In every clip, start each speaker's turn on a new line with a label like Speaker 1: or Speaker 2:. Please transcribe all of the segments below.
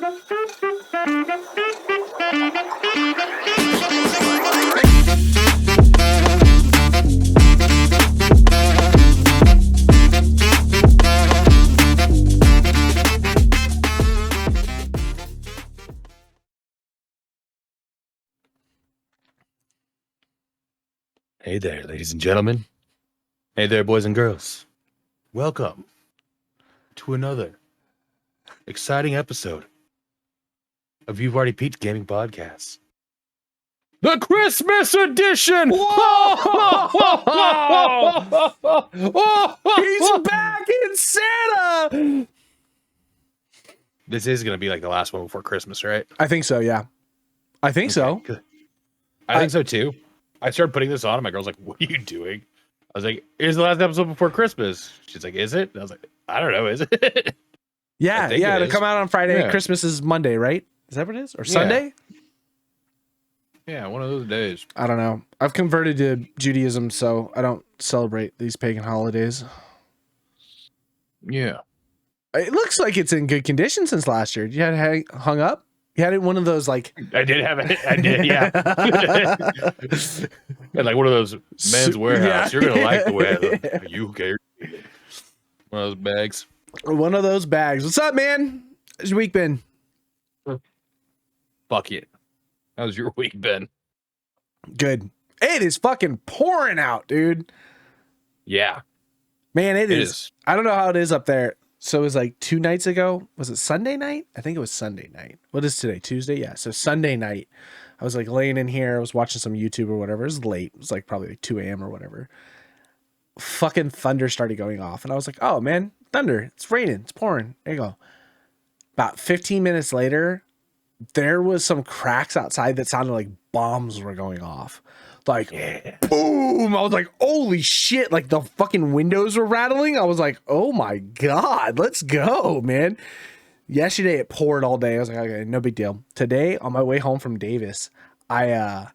Speaker 1: Hey there, ladies and gentlemen. Hey there, boys and girls. Welcome to another exciting episode of You've Already Peaked Gaming Podcast. The Christmas edition!
Speaker 2: He's back in Santa!
Speaker 1: This is going to be like the last one before Christmas, right?
Speaker 2: I think so, yeah. I think so.
Speaker 1: Good. I think so too. I started putting this on and my girl's like, what are you doing? I was like, here's the last episode before Christmas. She's like, is it? And I was like, I don't know, is it?
Speaker 2: Yeah, it'll come out on Friday.
Speaker 1: Yeah.
Speaker 2: Christmas is Monday, right? Is that what it is? Or Sunday?
Speaker 1: Yeah, one of those days.
Speaker 2: I don't know. I've converted to Judaism, so I don't celebrate these pagan holidays.
Speaker 1: Yeah.
Speaker 2: It looks like it's in good condition since last year. You had it hung up? You had it one of those like...
Speaker 1: I did have it. I did, yeah. And like one of those men's warehouse. Yeah. You're going to like the way I look. Are you okay? One of those bags.
Speaker 2: One of those bags. What's up, man? How's your week been?
Speaker 1: Fuck it. How's your week been?
Speaker 2: Good. It is fucking pouring out, dude.
Speaker 1: Yeah.
Speaker 2: Man, it is. I don't know how it is up there. So it was like 2 nights ago. Was it Sunday night? I think it was Sunday night. What is today? Tuesday? Yeah. So Sunday night, I was like laying in here. I was watching some YouTube or whatever. It was late. It was like probably like 2 a.m. or whatever. Fucking thunder started going off. And I was like, oh, man, thunder. It's raining. It's pouring. There you go. About 15 minutes later, there was some cracks outside that sounded like bombs were going off. Like, boom. I was like, holy shit. Like the fucking windows were rattling. I was like, oh my God, let's go, man. Yesterday it poured all day. I was like, okay, no big deal. Today on my way home from Davis, I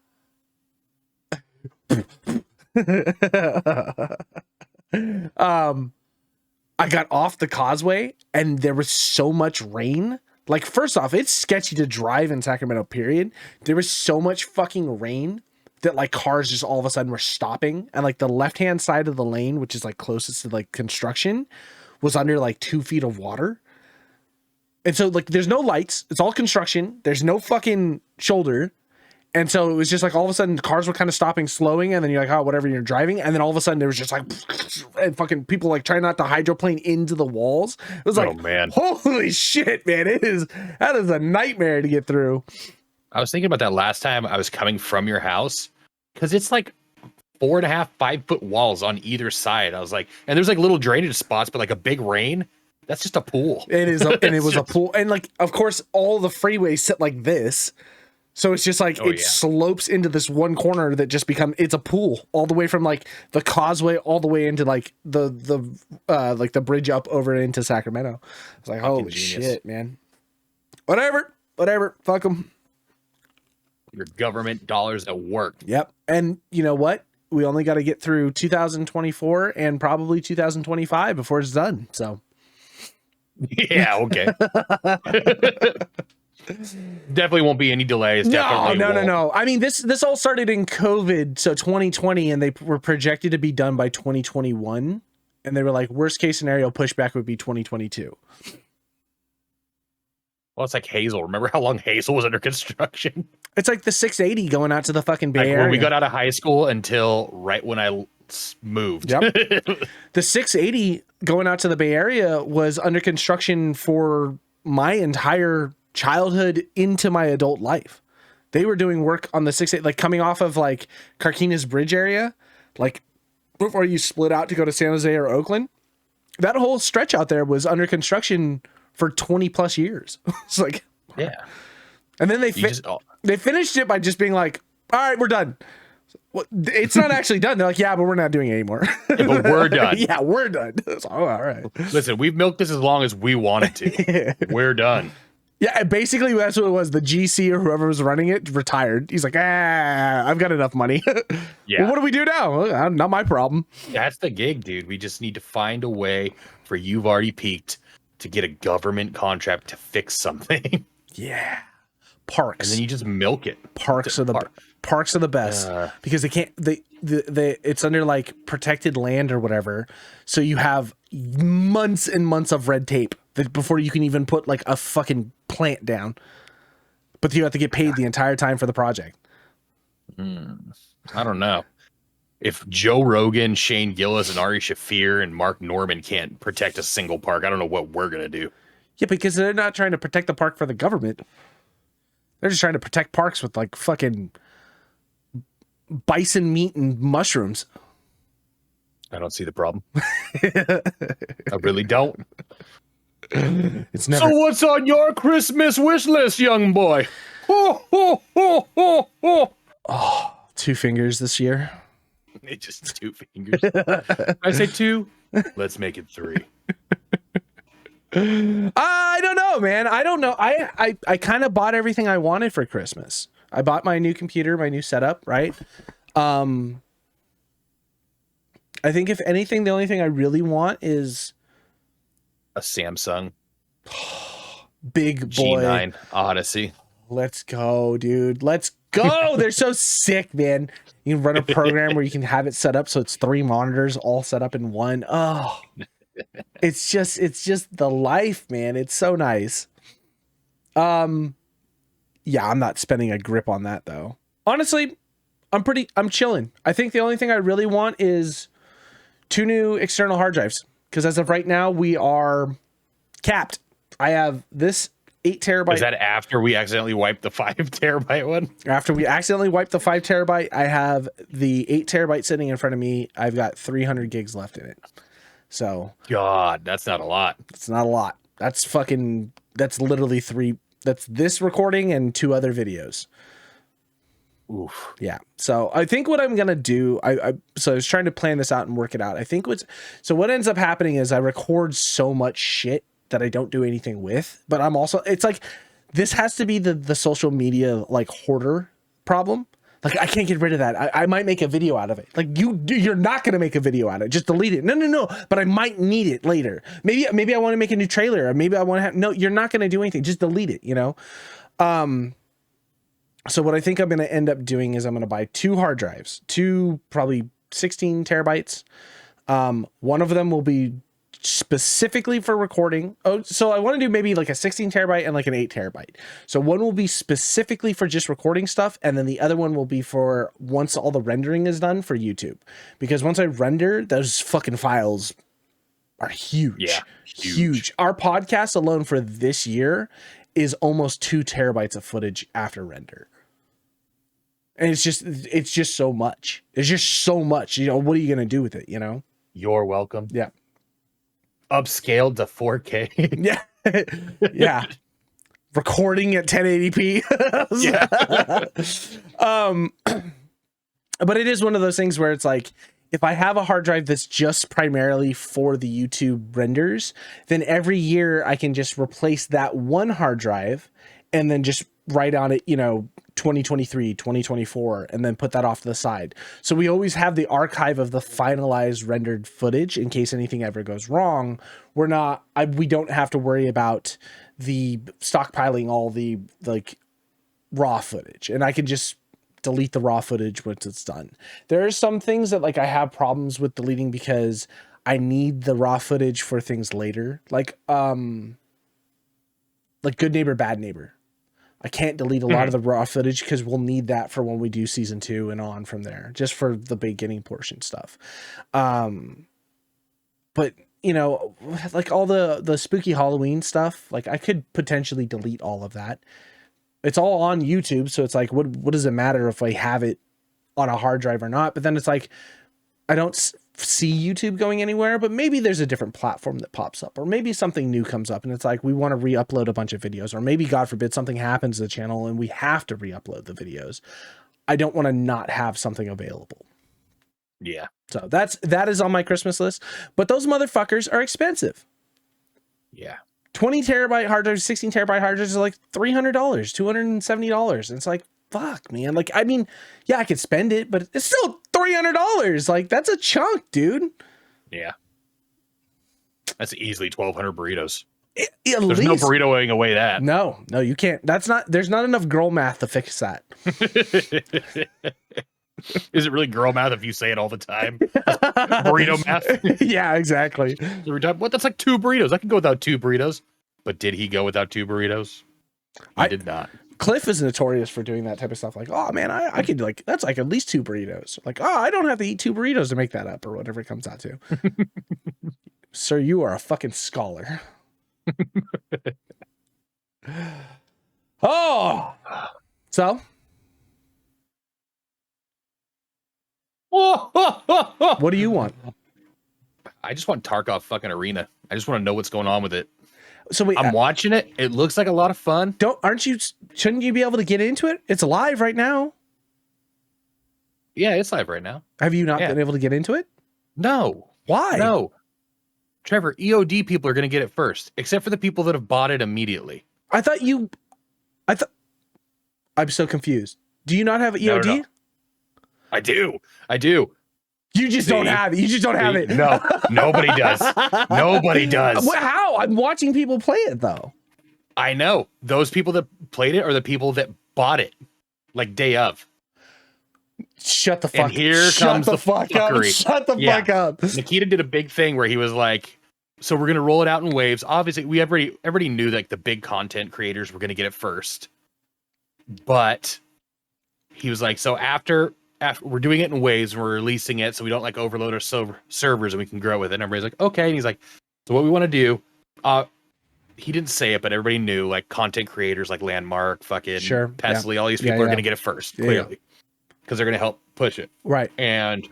Speaker 2: got off the causeway and there was so much rain. Like, first off, it's sketchy to drive in Sacramento, period. There was so much fucking rain that like cars just all of a sudden were stopping, and like the left-hand side of the lane, which is like closest to like construction, was under like 2 feet of water. And so like there's no lights, it's all construction, there's no fucking shoulder. And so it was just like all of a sudden cars were kind of stopping, slowing, and then you're like, oh, whatever, you're driving, and then all of a sudden there was just like and fucking people like trying not to hydroplane into the walls. It was like, oh man, holy shit, man, that is a nightmare to get through.
Speaker 1: I was thinking about that last time I was coming from your house, because it's like 4.5, 5 foot walls on either side. I was like, and there's like little drainage spots, but like a big rain, that's just a pool.
Speaker 2: It is, and it was a pool, and like of course all the freeways sit like this, so it's just like slopes into this one corner that just it's a pool all the way from like the causeway all the way into like the bridge up over into Sacramento. It's like, holy shit, man. Whatever, fuck them.
Speaker 1: Your government dollars at work.
Speaker 2: Yep. And you know what? We only got to get through 2024 and probably 2025 before it's done. So.
Speaker 1: Yeah. Okay. Definitely won't be any delays.
Speaker 2: No. I mean, this all started in COVID. So 2020, and they were projected to be done by 2021. And they were like, worst case scenario pushback would be 2022.
Speaker 1: Well, it's like Hazel. Remember how long Hazel was under construction?
Speaker 2: It's like the 680 going out to the fucking Bay Area.
Speaker 1: When we got out of high school until right when I moved.
Speaker 2: Yep. The 680 going out to the Bay Area was under construction for my entire childhood into my adult life. They were doing work on the 680, like coming off of like Carquinez Bridge area, like before you split out to go to San Jose or Oakland. That whole stretch out there was under construction for 20 plus years. It's like,
Speaker 1: yeah.
Speaker 2: And then they finished it by just being like, all right, we're done. Well, it's not actually done. They're like, yeah, but we're not doing it anymore.
Speaker 1: Yeah, but we're done.
Speaker 2: Yeah, we're done. So, all right.
Speaker 1: Listen, we've milked this as long as we wanted to. We're done.
Speaker 2: Yeah, basically that's what it was. The GC or whoever was running it retired. He's like, I've got enough money. Yeah. Well, what do we do now? Well, not my problem.
Speaker 1: That's the gig, dude. We just need to find a way for You've Already Peaked to get a government contract to fix something.
Speaker 2: Yeah. Parks.
Speaker 1: And then you just milk it.
Speaker 2: Parks are the best because they can't, it's under like protected land or whatever. So you have months and months of red tape before you can even put like a fucking plant down. But you have to get paid the entire time for the project.
Speaker 1: I don't know. If Joe Rogan, Shane Gillis, and Ari Shaffir and Mark Norman can't protect a single park, I don't know what we're going to do.
Speaker 2: Yeah, because they're not trying to protect the park for the government. They're just trying to protect parks with like fucking bison meat and mushrooms.
Speaker 1: I don't see the problem. I really don't.
Speaker 2: It's never.
Speaker 1: So what's on your Christmas wish list, young boy? Ho, ho, ho, ho, ho.
Speaker 2: Oh, 2 fingers this year.
Speaker 1: It's just 2 fingers. I say 2. Let's make it 3.
Speaker 2: I don't know, man. I don't know. I kind of bought everything I wanted for Christmas. I bought my new computer, my new setup, right? I think if anything, the only thing I really want is
Speaker 1: a Samsung
Speaker 2: big boy
Speaker 1: G9 Odyssey.
Speaker 2: Let's go, dude. Let's go. They're so sick, man. You can run a program where you can have it set up so it's 3 monitors all set up in one. Oh, it's just the life, man. It's so nice. Yeah, I'm not spending a grip on that though. Honestly, I'm chilling. I think the only thing I really want is 2 new external hard drives. Because as of right now, we are capped. I have this 8 terabyte.
Speaker 1: Is that after we accidentally wiped the 5 terabyte one?
Speaker 2: After we accidentally wiped the 5 terabyte, I have the 8 terabyte sitting in front of me. I've got 300 gigs left in it. So
Speaker 1: God, that's not a lot.
Speaker 2: It's not a lot. That's literally 3. That's this recording and 2 other videos.
Speaker 1: Oof.
Speaker 2: Yeah. So I think what I'm going to do, so I was trying to plan this out and work it out. I think what ends up happening is I record so much shit that I don't do anything with, but it's like, this has to be the social media, like hoarder problem. Like I can't get rid of that. I might make a video out of it. Like you're not going to make a video out of it. Just delete it. No. But I might need it later. Maybe I want to make a new trailer, or maybe I want to have, no, you're not going to do anything. Just delete it, you know? So what I think I'm going to end up doing is I'm going to buy 2 hard drives, 2 probably 16 terabytes. One of them will be specifically for recording. Oh, so I want to do maybe like a 16 terabyte and like an 8 terabyte. So one will be specifically for just recording stuff. And then the other one will be for once all the rendering is done for YouTube. Because once I render, those fucking files are huge.
Speaker 1: Yeah.
Speaker 2: Huge. Our podcast alone for this year is almost 2 terabytes of footage after render. And it's just so much. It's just so much. You know, what are you going to do with it? You know?
Speaker 1: You're welcome.
Speaker 2: Yeah.
Speaker 1: Upscaled to 4K.
Speaker 2: Yeah. Yeah. Recording at 1080p. Yeah. But it is one of those things where it's like, if I have a hard drive that's just primarily for the YouTube renders, then every year I can just replace that one hard drive and then just write on it, 2023, 2024, and then put that off to the side. So we always have the archive of the finalized rendered footage in case anything ever goes wrong. We don't have to worry about the stockpiling all the like raw footage, and I can just delete the raw footage once it's done. There are some things that like I have problems with deleting because I need the raw footage for things later. Like Good Neighbor, Bad Neighbor. I can't delete a lot of the raw footage because we'll need that for when we do season 2 and on from there, just for the beginning portion stuff. But like all the spooky Halloween stuff, like I could potentially delete all of that. It's all on YouTube, so it's like, what does it matter if I have it on a hard drive or not? But then it's like, I don't see YouTube going anywhere, but maybe there's a different platform that pops up, or maybe something new comes up and it's like, we want to re-upload a bunch of videos, or maybe God forbid something happens to the channel and we have to re-upload the videos. I don't want to not have something available.
Speaker 1: Yeah.
Speaker 2: So that is on my Christmas list, but those motherfuckers are expensive.
Speaker 1: Yeah.
Speaker 2: 20 terabyte hard drives, 16 terabyte hard drives are like $300, $270. And it's like, fuck, man. Like, I mean, yeah, I could spend it, but it's still $300. Like, that's a chunk, dude.
Speaker 1: Yeah. That's easily 1,200 burritos. There's no burritoing away that.
Speaker 2: No, you can't. There's not enough girl math to fix that.
Speaker 1: Is it really girl math if you say it all the time? Burrito math?
Speaker 2: Yeah, exactly.
Speaker 1: What? That's like 2 burritos. I could go without 2 burritos. But did he go without 2 burritos? I did not.
Speaker 2: Cliff is notorious for doing that type of stuff. Like, oh man, I could like, that's like at least 2 burritos. Like, oh, I don't have to eat 2 burritos to make that up or whatever it comes out to. Sir, you are a fucking scholar. Oh, so what do you want?
Speaker 1: I just want Tarkov fucking Arena. I just want to know what's going on with it.
Speaker 2: So wait,
Speaker 1: I'm watching it. It looks like a lot of fun.
Speaker 2: Shouldn't you be able to get into it? It's live right now.
Speaker 1: Yeah, it's live right now.
Speaker 2: Have you not been able to get into it?
Speaker 1: No.
Speaker 2: Why?
Speaker 1: No. Trevor, EOD people are going to get it first, except for the people that have bought it immediately.
Speaker 2: I'm so confused. Do you not have EOD?
Speaker 1: No. I do.
Speaker 2: You just don't have it. You just don't have it.
Speaker 1: No, nobody does. Nobody does.
Speaker 2: How? I'm watching people play it though.
Speaker 1: I know. Those people that played it are the people that bought it like day of.
Speaker 2: Shut the fuck up.
Speaker 1: And here comes the fuckery.
Speaker 2: Shut the fuck up.
Speaker 1: Nikita did a big thing where he was like, so we're going to roll it out in waves. Obviously, everybody knew like the big content creators were going to get it first. But he was like, so after we're doing it in waves and we're releasing it so we don't like overload our servers and we can grow with it. And everybody's like, okay. And he's like, so what we want to do, he didn't say it, but everybody knew like content creators like Landmark, fucking Pesley, all these people are going to get it first, clearly. Because they're going to help push it.
Speaker 2: Right.
Speaker 1: And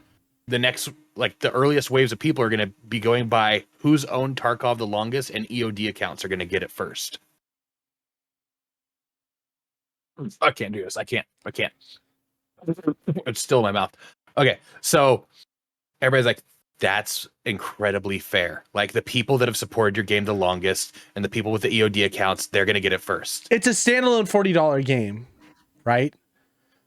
Speaker 1: the next, like the earliest waves of people are going to be going by who's owned Tarkov the longest, and EOD accounts are going to get it first. I can't do this. I can't. It's still in my mouth. Okay. So everybody's like, that's incredibly fair. Like the people that have supported your game the longest and the people with the EOD accounts, they're going to get it first.
Speaker 2: It's a standalone $40 game, right?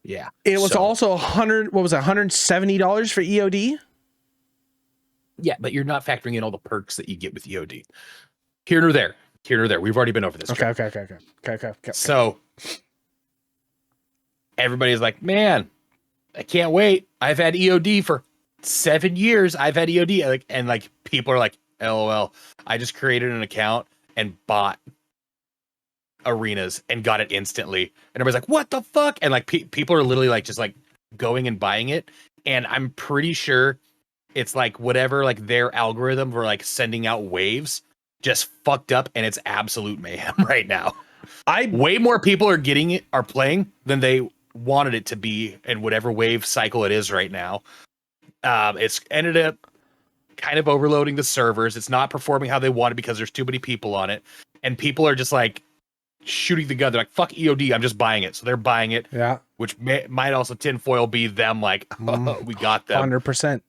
Speaker 1: Yeah.
Speaker 2: It was also $170 for EOD?
Speaker 1: Yeah, but you're not factoring in all the perks that you get with EOD. Here nor there. We've already been over this.
Speaker 2: Okay.
Speaker 1: So everybody's like, man, I can't wait. I've had EOD for 7 years. I've had EOD. And people are like, LOL. I just created an account and bought arenas and got it instantly. And everybody's like, what the fuck? And like people are literally like just like going and buying it. And I'm pretty sure it's like whatever like their algorithm for like sending out waves just fucked up, and it's absolute mayhem right now. Way more people are playing than they wanted it to be in whatever wave cycle it is right now. It's ended up kind of overloading the servers. It's not performing how they want it because there's too many people on it, and people are just like shooting the gun. They're like, fuck EOD, I'm just buying it. So they're buying it.
Speaker 2: Yeah.
Speaker 1: Which might also tinfoil be them like, oh, we got them.
Speaker 2: 100%.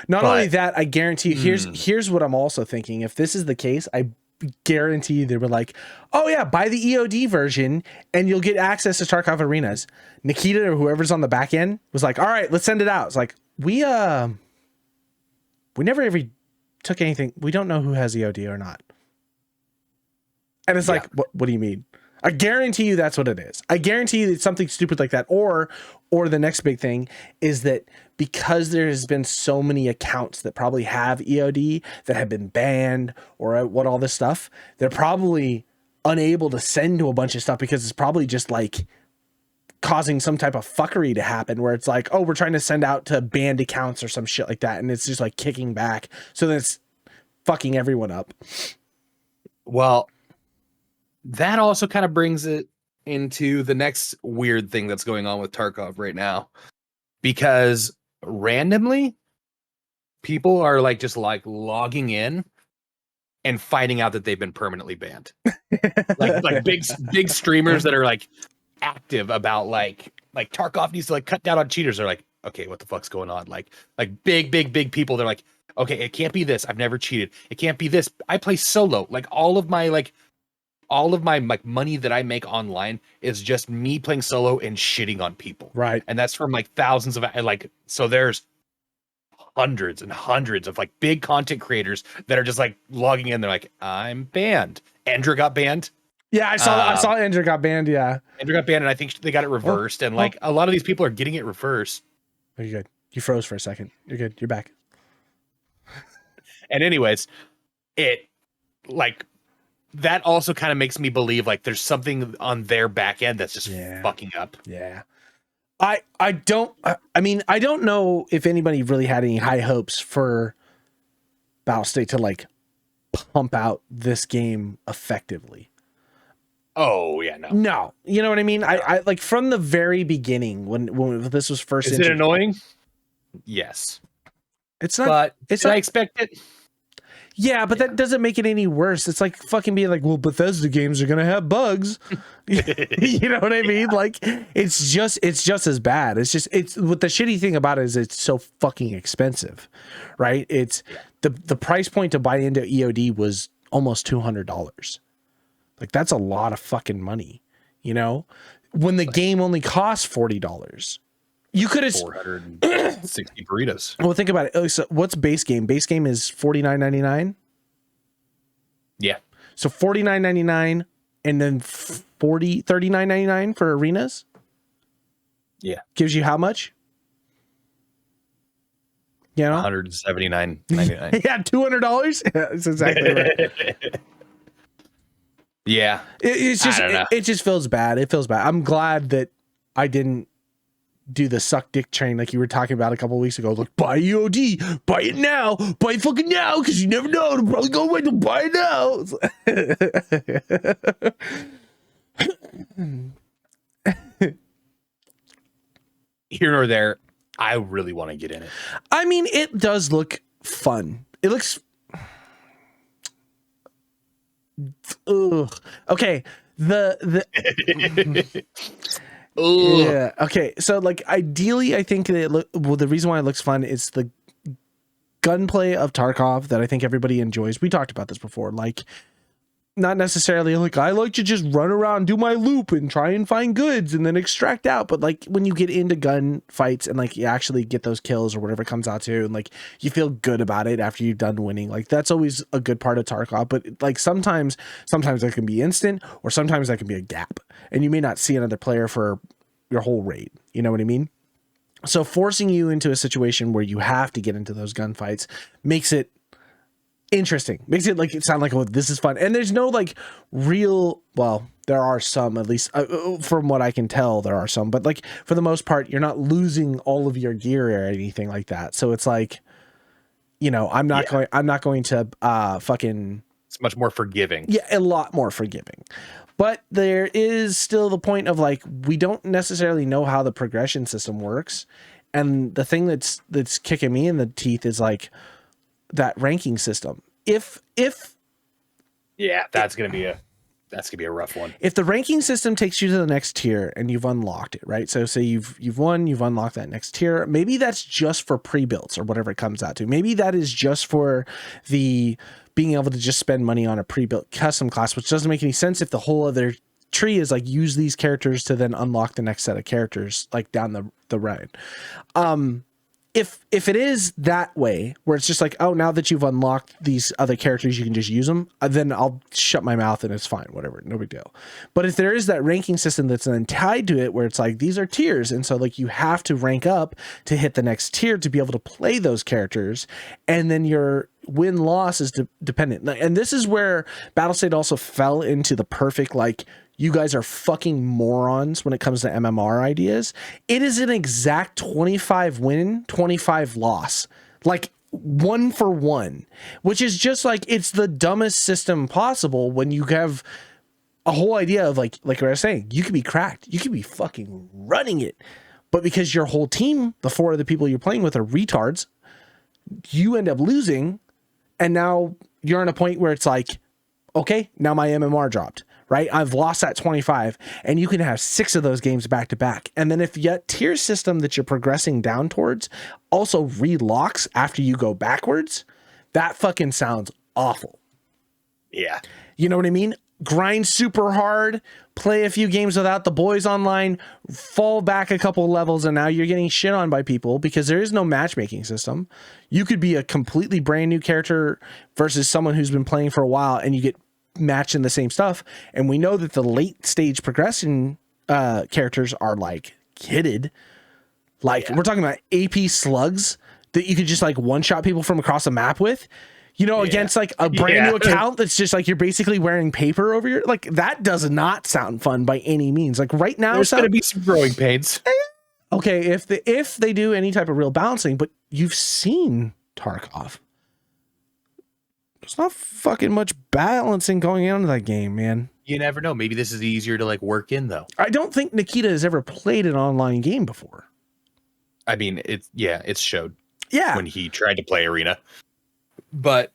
Speaker 2: Not only that, I guarantee you, here's what I'm also thinking. If this is the case, I guarantee you they were like, oh yeah, buy the EOD version and you'll get access to Tarkov arenas. Nikita or whoever's on the back end was like, all right, let's send it out. It's like, we never ever took anything. We don't know who has EOD or not. And it's like, what do you mean? I guarantee you that's what it is. I guarantee you it's something stupid like that. Or the next big thing is that because there has been so many accounts that probably have EOD that have been banned or what all this stuff, they're probably unable to send to a bunch of stuff because it's probably just like causing some type of fuckery to happen where it's like, oh, we're trying to send out to banned accounts or some shit like that. And it's just like kicking back. So then it's fucking everyone up.
Speaker 1: Well, that also kind of brings it into the next weird thing that's going on with Tarkov right now, because randomly people are like just like logging in and finding out that they've been permanently banned. like big streamers that are like active about like Tarkov needs to like cut down on cheaters. They're like, okay, what the fuck's going on? Like big people. They're like, okay, it can't be this. I've never cheated. It can't be this. I play solo. Like all of my like money that I make online is just me playing solo and shitting on people.
Speaker 2: Right.
Speaker 1: And that's from like thousands of like, so there's hundreds and hundreds of like big content creators that are just like logging in. They're like, I'm banned. Andrew got banned.
Speaker 2: Yeah, I saw Andrew got banned. Yeah,
Speaker 1: Andrew got banned, and I think they got it reversed. And like a lot of these people are getting it reversed.
Speaker 2: Oh, you're good. You froze for a second. You're good. You're back.
Speaker 1: And anyways, it like that also kind of makes me believe like there's something on their back end that's just fucking up.
Speaker 2: Yeah. I mean, I don't know if anybody really had any high hopes for Battlestate to like pump out this game effectively.
Speaker 1: Oh yeah,
Speaker 2: no, you know what I mean. No. I like from the very beginning when this was first.
Speaker 1: Is it annoying? Yes,
Speaker 2: it's not.
Speaker 1: But did I expect it?
Speaker 2: Yeah, but that doesn't make it any worse. It's like fucking being like, well, Bethesda games are gonna have bugs. You know what I mean? Like, it's just as bad. It's what the shitty thing about it is it's so fucking expensive, right? It's the price point to buy into EOD was almost $200. Like, that's a lot of fucking money, you know? When the game only costs $40. You could have
Speaker 1: 460 burritos.
Speaker 2: Well, think about it. So what's base game? Base game is $49.99.
Speaker 1: Yeah.
Speaker 2: So $49.99 and then $39.99 for arenas.
Speaker 1: Yeah.
Speaker 2: Gives you how much? You know,
Speaker 1: $179.99.
Speaker 2: Yeah, $200. Yeah, that's exactly right.
Speaker 1: Yeah.
Speaker 2: It just feels bad. It feels bad. I'm glad that I didn't do the suck dick chain like you were talking about a couple of weeks ago. Like, buy EOD, buy it now, buy it fucking now, because you never know. It'll probably go away to buy it now.
Speaker 1: Here nor there, I really want to get in it.
Speaker 2: I mean, it does look fun. It looks. Ugh. Okay. Yeah. Okay. So, like, ideally, I think that the reason why it looks fun is the gunplay of Tarkov that I think everybody enjoys. We talked about this before. Like, not necessarily like I like to just run around, do my loop, and try and find goods and then extract out. But like when you get into gun fights and like you actually get those kills or whatever it comes out to, and like you feel good about it after you've done winning, like that's always a good part of Tarkov. But like sometimes that can be instant, or sometimes that can be a gap, and you may not see another player for your whole raid. You know what I mean? So forcing you into a situation where you have to get into those gunfights makes it interesting, makes it like it sound like, oh, this is fun. And there's no like real, well, there are some, at least from what I can tell, there are some, but like for the most part, you're not losing all of your gear or anything like that. So it's like, you know, I'm not going to fucking.
Speaker 1: It's much more forgiving.
Speaker 2: Yeah, a lot more forgiving. But there is still the point of like, we don't necessarily know how the progression system works. And the thing that's kicking me in the teeth is like that ranking system. That's gonna be a rough one. If the ranking system takes you to the next tier and you've unlocked it, right? So say you've won, you've unlocked that next tier. Maybe that's just for pre-builds or whatever it comes out to. Maybe that is just for the being able to just spend money on a pre-built custom class, which doesn't make any sense if the whole other tree is like use these characters to then unlock the next set of characters like down the road. If it is that way, where it's just like, oh, now that you've unlocked these other characters, you can just use them, then I'll shut my mouth and it's fine, whatever, no big deal. But if there is that ranking system that's then tied to it, where it's like, these are tiers, and so like you have to rank up to hit the next tier to be able to play those characters, and then your win-loss is dependent. And this is where Battlestate also fell into the perfect, like, you guys are fucking morons when it comes to MMR ideas. It is an exact 25 win, 25 loss. Like 1 for 1, which is just like, it's the dumbest system possible when you have a whole idea of like what I was saying, you could be cracked. You could be fucking running it. But because your whole team, the 4 of the people you're playing with are retards, you end up losing. And now you're in a point where it's like, okay, now my MMR dropped. Right? I've lost that 25, and you can have 6 of those games back to back. And then if yet tier system that you're progressing down towards also relocks after you go backwards, that fucking sounds awful.
Speaker 1: Yeah.
Speaker 2: You know what I mean? Grind super hard, play a few games without the boys online, fall back a couple levels, and now you're getting shit on by people because there is no matchmaking system. You could be a completely brand new character versus someone who's been playing for a while, and you get matching the same stuff. And we know that the late stage progression characters are like kitted. Like we're talking about AP slugs that you could just like one shot people from across the map with, against like a brand new account that's just like you're basically wearing paper over your, like that does not sound fun by any means. Like right now
Speaker 1: there's gonna be some growing pains.
Speaker 2: Okay, if they do any type of real balancing, but you've seen Tarkov. There's not fucking much balancing going on in that game, man.
Speaker 1: You never know. Maybe this is easier to like work in though.
Speaker 2: I don't think Nikita has ever played an online game before.
Speaker 1: I mean, it's showed.
Speaker 2: Yeah.
Speaker 1: When he tried to play Arena. But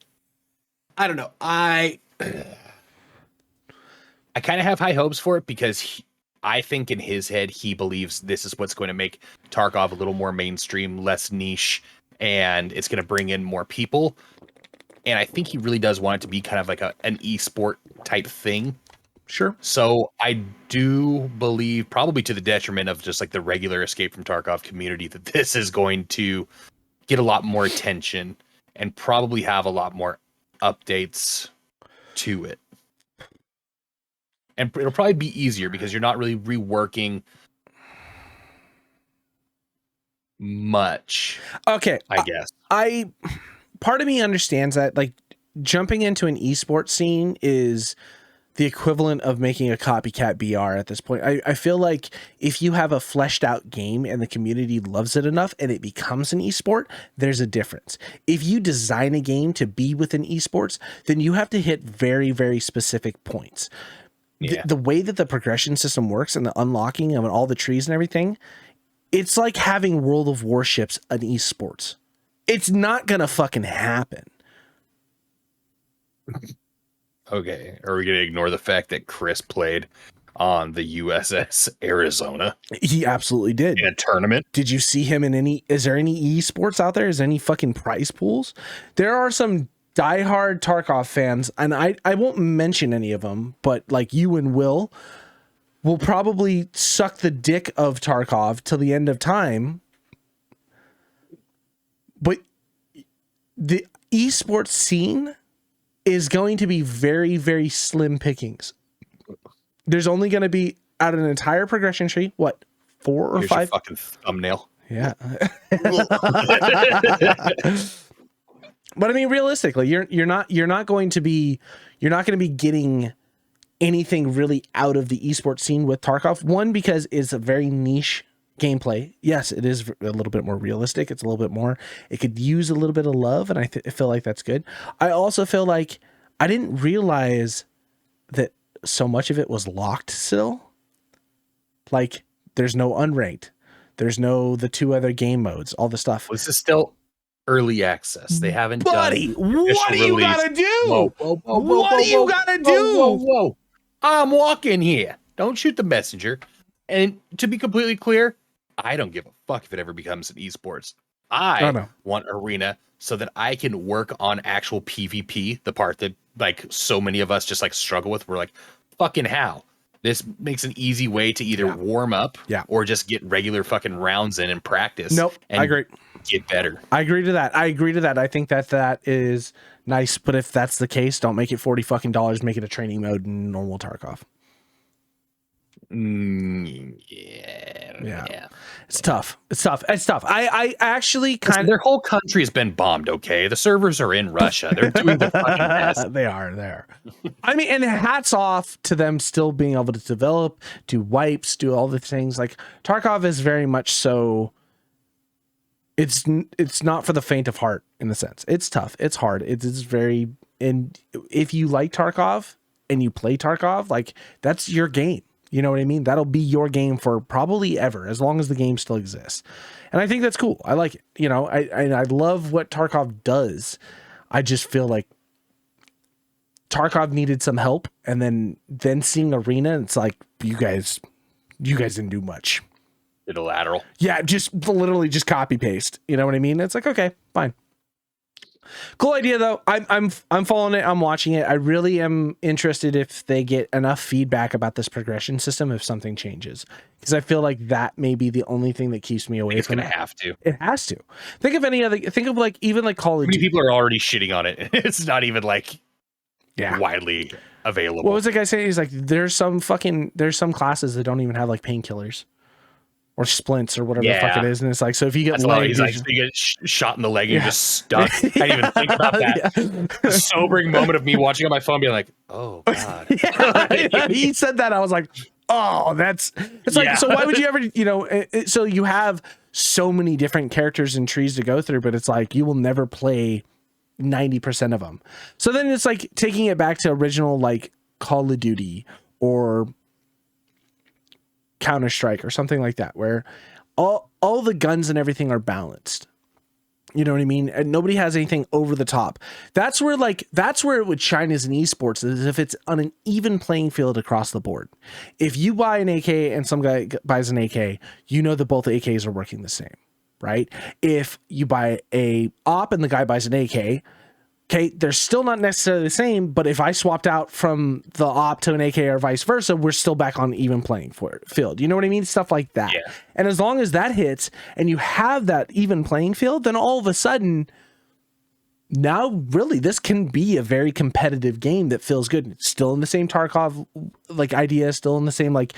Speaker 1: I don't know. I kind of have high hopes for it because I think in his head, he believes this is what's going to make Tarkov a little more mainstream, less niche, and it's going to bring in more people. And I think he really does want it to be kind of like an esport type thing.
Speaker 2: Sure.
Speaker 1: So I do believe, probably to the detriment of just like the regular Escape from Tarkov community, that this is going to get a lot more attention and probably have a lot more updates to it. And it'll probably be easier because you're not really reworking much.
Speaker 2: Okay.
Speaker 1: I guess.
Speaker 2: Part of me understands that like jumping into an esports scene is the equivalent of making a copycat BR at this point. I feel like if you have a fleshed out game and the community loves it enough and it becomes an esport, there's a difference. If you design a game to be within esports, then you have to hit very, very specific points.
Speaker 1: Yeah.
Speaker 2: The way that the progression system works and the unlocking of all the trees and everything, it's like having World of Warships an esports. It's not going to fucking happen.
Speaker 1: Okay, are we going to ignore the fact that Chris played on the USS Arizona?
Speaker 2: He absolutely did.
Speaker 1: In a tournament?
Speaker 2: Did you see him in any, is there any esports out there? Is there any fucking prize pools? There are some diehard Tarkov fans, and I won't mention any of them, but like you and will probably suck the dick of Tarkov till the end of time. But the esports scene is going to be very, very slim pickings. There's only going to be out of an entire progression tree, what, 4 or
Speaker 1: Here's
Speaker 2: 5?
Speaker 1: Your fucking thumbnail.
Speaker 2: Yeah. But I mean, realistically, you're not going to be getting anything really out of the esports scene with Tarkov. One, because it's a very niche gameplay. Yes, it is a little bit more realistic. It's a little bit more, it could use a little bit of love. And I feel like that's good. I also feel like I didn't realize that so much of it was locked still. Like there's no unranked. There's no, the 2 other game modes, all the stuff.
Speaker 1: This is still early access. They haven't
Speaker 2: Buddy,
Speaker 1: done
Speaker 2: what do you gotta do?
Speaker 1: What
Speaker 2: do you gotta do?
Speaker 1: Whoa. I'm walking here. Don't shoot the messenger. And to be completely clear, I don't give a fuck if it ever becomes an esports. I want Arena so that I can work on actual PvP, the part that like so many of us just like struggle with. We're like, fucking how? This makes an easy way to either warm up or just get regular fucking rounds in and practice.
Speaker 2: Nope, I agree.
Speaker 1: Get better.
Speaker 2: I agree to that. I think that is nice, but if that's the case, don't make it $40 fucking, make it a training mode in normal Tarkov. Yeah. It's tough. I actually
Speaker 1: their whole country's been bombed. Okay, the servers are in Russia. They're doing the fucking best.
Speaker 2: They are there. I mean, and hats off to them still being able to develop, do wipes, do all the things. Like Tarkov is very much so. It's not for the faint of heart in a sense. It's tough. It's hard. It's very, and if you like Tarkov and you play Tarkov, like that's your game. You know what I mean? That'll be your game for probably ever, as long as the game still exists. And I think that's cool. I like it. You know, I love what Tarkov does. I just feel like Tarkov needed some help, and then seeing Arena, it's like you guys didn't do much.
Speaker 1: Did a lateral.
Speaker 2: Yeah, just literally just copy paste. You know what I mean? It's like, okay, fine. Cool idea though. I'm following it. I'm watching it. I really am interested if they get enough feedback about this progression system if something changes, because I feel like that may be the only thing that keeps me away from it.
Speaker 1: It's gonna have to.
Speaker 2: It has to. Think of any other. Think of like even like Call of Duty.
Speaker 1: People are already shitting on it. It's not even like widely. available.
Speaker 2: What was the guy saying? He's like, there's some classes that don't even have like painkillers or splints or whatever the fuck it is. And it's like, so if you get
Speaker 1: he's like, so you get shot in the leg and you're just stuck. I didn't even think about that. The sobering moment of me watching on my phone being like, oh God.
Speaker 2: He said that. I was like, oh, it's like, so why would you ever, so you have so many different characters and trees to go through, but it's like, you will never play 90% of them. So then it's like taking it back to original, like Call of Duty or Counter-Strike or something like that, where all the guns and everything are balanced. You know what I mean? And nobody has anything over the top. That's where it would shine as an esports, is if it's on an even playing field across the board. If you buy an AK and some guy buys an AK, you know that both AKs are working the same, right? If you buy a op and the guy buys an AK, okay, they're still not necessarily the same, but if I swapped out from the op to an AK or vice versa, we're still back on even playing field. You know what I mean? Stuff like that. Yeah. And as long as that hits and you have that even playing field, then all of a sudden, now really this can be a very competitive game that feels good. It's still in the same Tarkov like idea, still in the same like,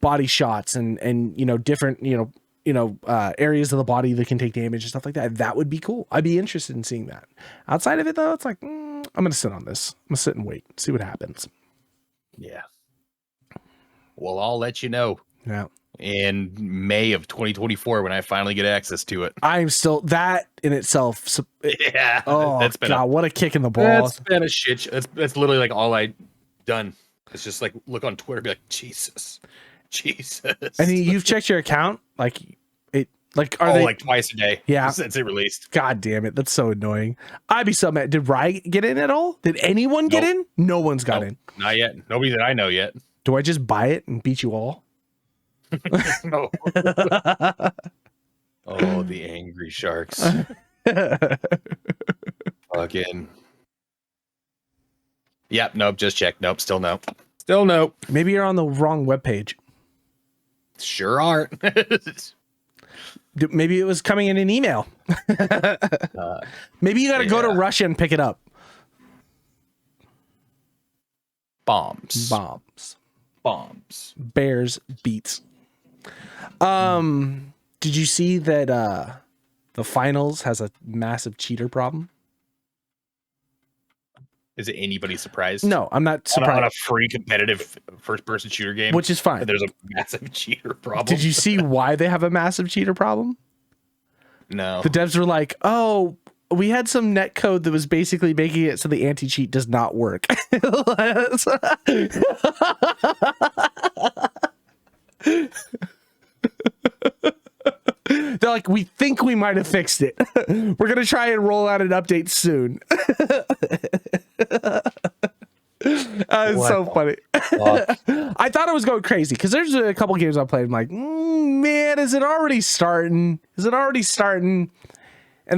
Speaker 2: body shots and different, areas of the body that can take damage and stuff like that. That would be cool. I'd be interested in seeing that. Outside of it, though, it's like, I'm going to sit on this. I'm going to sit and wait, see what happens.
Speaker 1: Yeah. Well, I'll let you know.
Speaker 2: Yeah.
Speaker 1: In May of 2024 when I finally get access to it.
Speaker 2: I'm still, that in itself.
Speaker 1: Yeah.
Speaker 2: Oh, that's been what a kick in the balls.
Speaker 1: That's been a shit. That's literally like all I done. It's just like look on Twitter and be like, Jesus. And you've checked your account? Are they like twice a day?
Speaker 2: Yeah.
Speaker 1: Since it released.
Speaker 2: God damn it. That's so annoying. I'd be so mad. Did Rye get in at all? Did anyone get in? No one's got in.
Speaker 1: Not yet. Nobody that I know yet.
Speaker 2: Do I just buy it and beat you all?
Speaker 1: No. Oh, the angry sharks. Fucking. Yep. Nope. Just check. Nope. Still no. Still no.
Speaker 2: Maybe you're on the wrong webpage.
Speaker 1: Sure are.
Speaker 2: Maybe it was coming in an email. Maybe you got to go to Russia and pick it up.
Speaker 1: Bombs.
Speaker 2: Bears beats. Did you see that the finals has a massive cheater problem?
Speaker 1: Is it anybody surprised?
Speaker 2: No, I'm not surprised.
Speaker 1: On a free competitive first-person shooter game,
Speaker 2: which is fine.
Speaker 1: There's a massive cheater problem.
Speaker 2: Did you see why they have a massive cheater problem?
Speaker 1: No.
Speaker 2: The devs were like, "Oh, we had some net code that was basically making it so the anti-cheat does not work." They're like, we think we might have fixed it. We're gonna try and roll out an update soon. It's so funny. I thought it was going crazy because there's a couple games I played. I'm like, man, is it already starting? And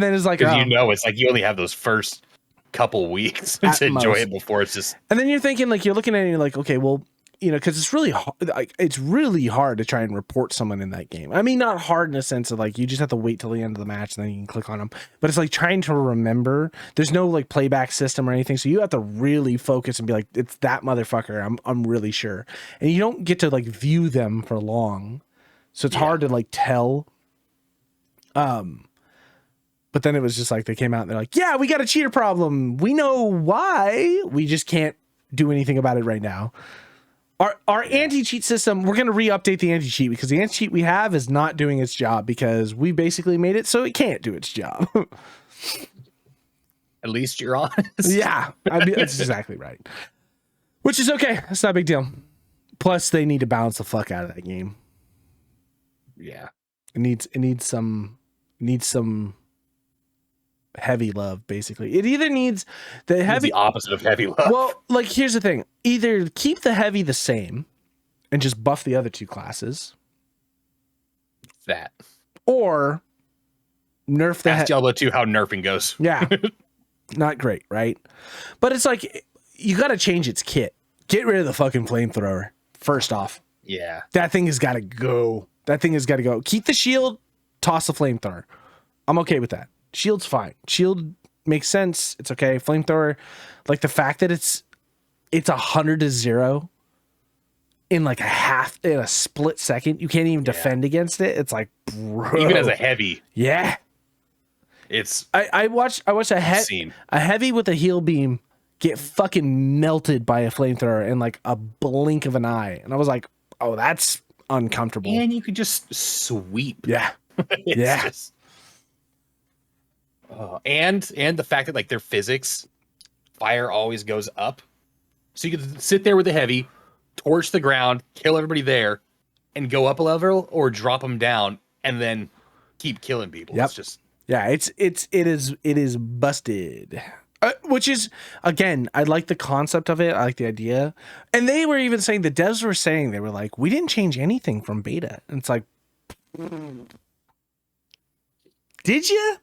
Speaker 2: then it's like,
Speaker 1: because it's like you only have those first couple weeks to enjoy it before it's just.
Speaker 2: And then you're thinking, like, you're looking at it and you're like, okay, well, because it's really hard to try and report someone in that game. I mean, not hard in a sense of like you just have to wait till the end of the match and then you can click on them. But it's like trying to remember. There's no like playback system or anything, so you have to really focus and be like, it's that motherfucker. I'm really sure. And you don't get to like view them for long, so it's hard to like tell. But then it was just like they came out and they're like, yeah, we got a cheater problem. We know why. We just can't do anything about it right now. Our anti-cheat system, we're going to re-update the anti-cheat because the anti-cheat we have is not doing its job because we basically made it so it can't do its job.
Speaker 1: At least you're honest.
Speaker 2: Yeah, that's exactly right. Which is okay. That's not a big deal. Plus, they need to balance the fuck out of that game.
Speaker 1: Yeah.
Speaker 2: It needs some heavy love, basically. It either needs the heavy,
Speaker 1: the opposite of heavy love.
Speaker 2: Well, like here's the thing: either keep the heavy the same and just buff the other two classes, or nerf the
Speaker 1: Diablo 2 how nerfing goes.
Speaker 2: Yeah, not great, right? But it's like you got to change its kit. Get rid of the fucking flamethrower first off.
Speaker 1: Yeah,
Speaker 2: that thing has got to go. Keep the shield, toss the flamethrower. I'm okay with that. Shield's fine. Shield makes sense. It's okay. Flamethrower, like the fact that it's 100-0 in like in a split second. You can't even defend against it. It's like, bro.
Speaker 1: Even as a heavy.
Speaker 2: Yeah. I watched a heavy with a heal beam get fucking melted by a flamethrower in like a blink of an eye. And I was like, oh, that's uncomfortable.
Speaker 1: And you could just sweep.
Speaker 2: Yeah.
Speaker 1: Just, and the fact that like their physics, fire always goes up. So you could sit there with the heavy, torch the ground, kill everybody there, and go up a level or drop them down and then keep killing people.
Speaker 2: Yep.
Speaker 1: It's just
Speaker 2: it is busted. Which is, again, I like the concept of it. I like the idea. And they were even saying, the devs were saying, they were like, we didn't change anything from beta. And it's like, did you?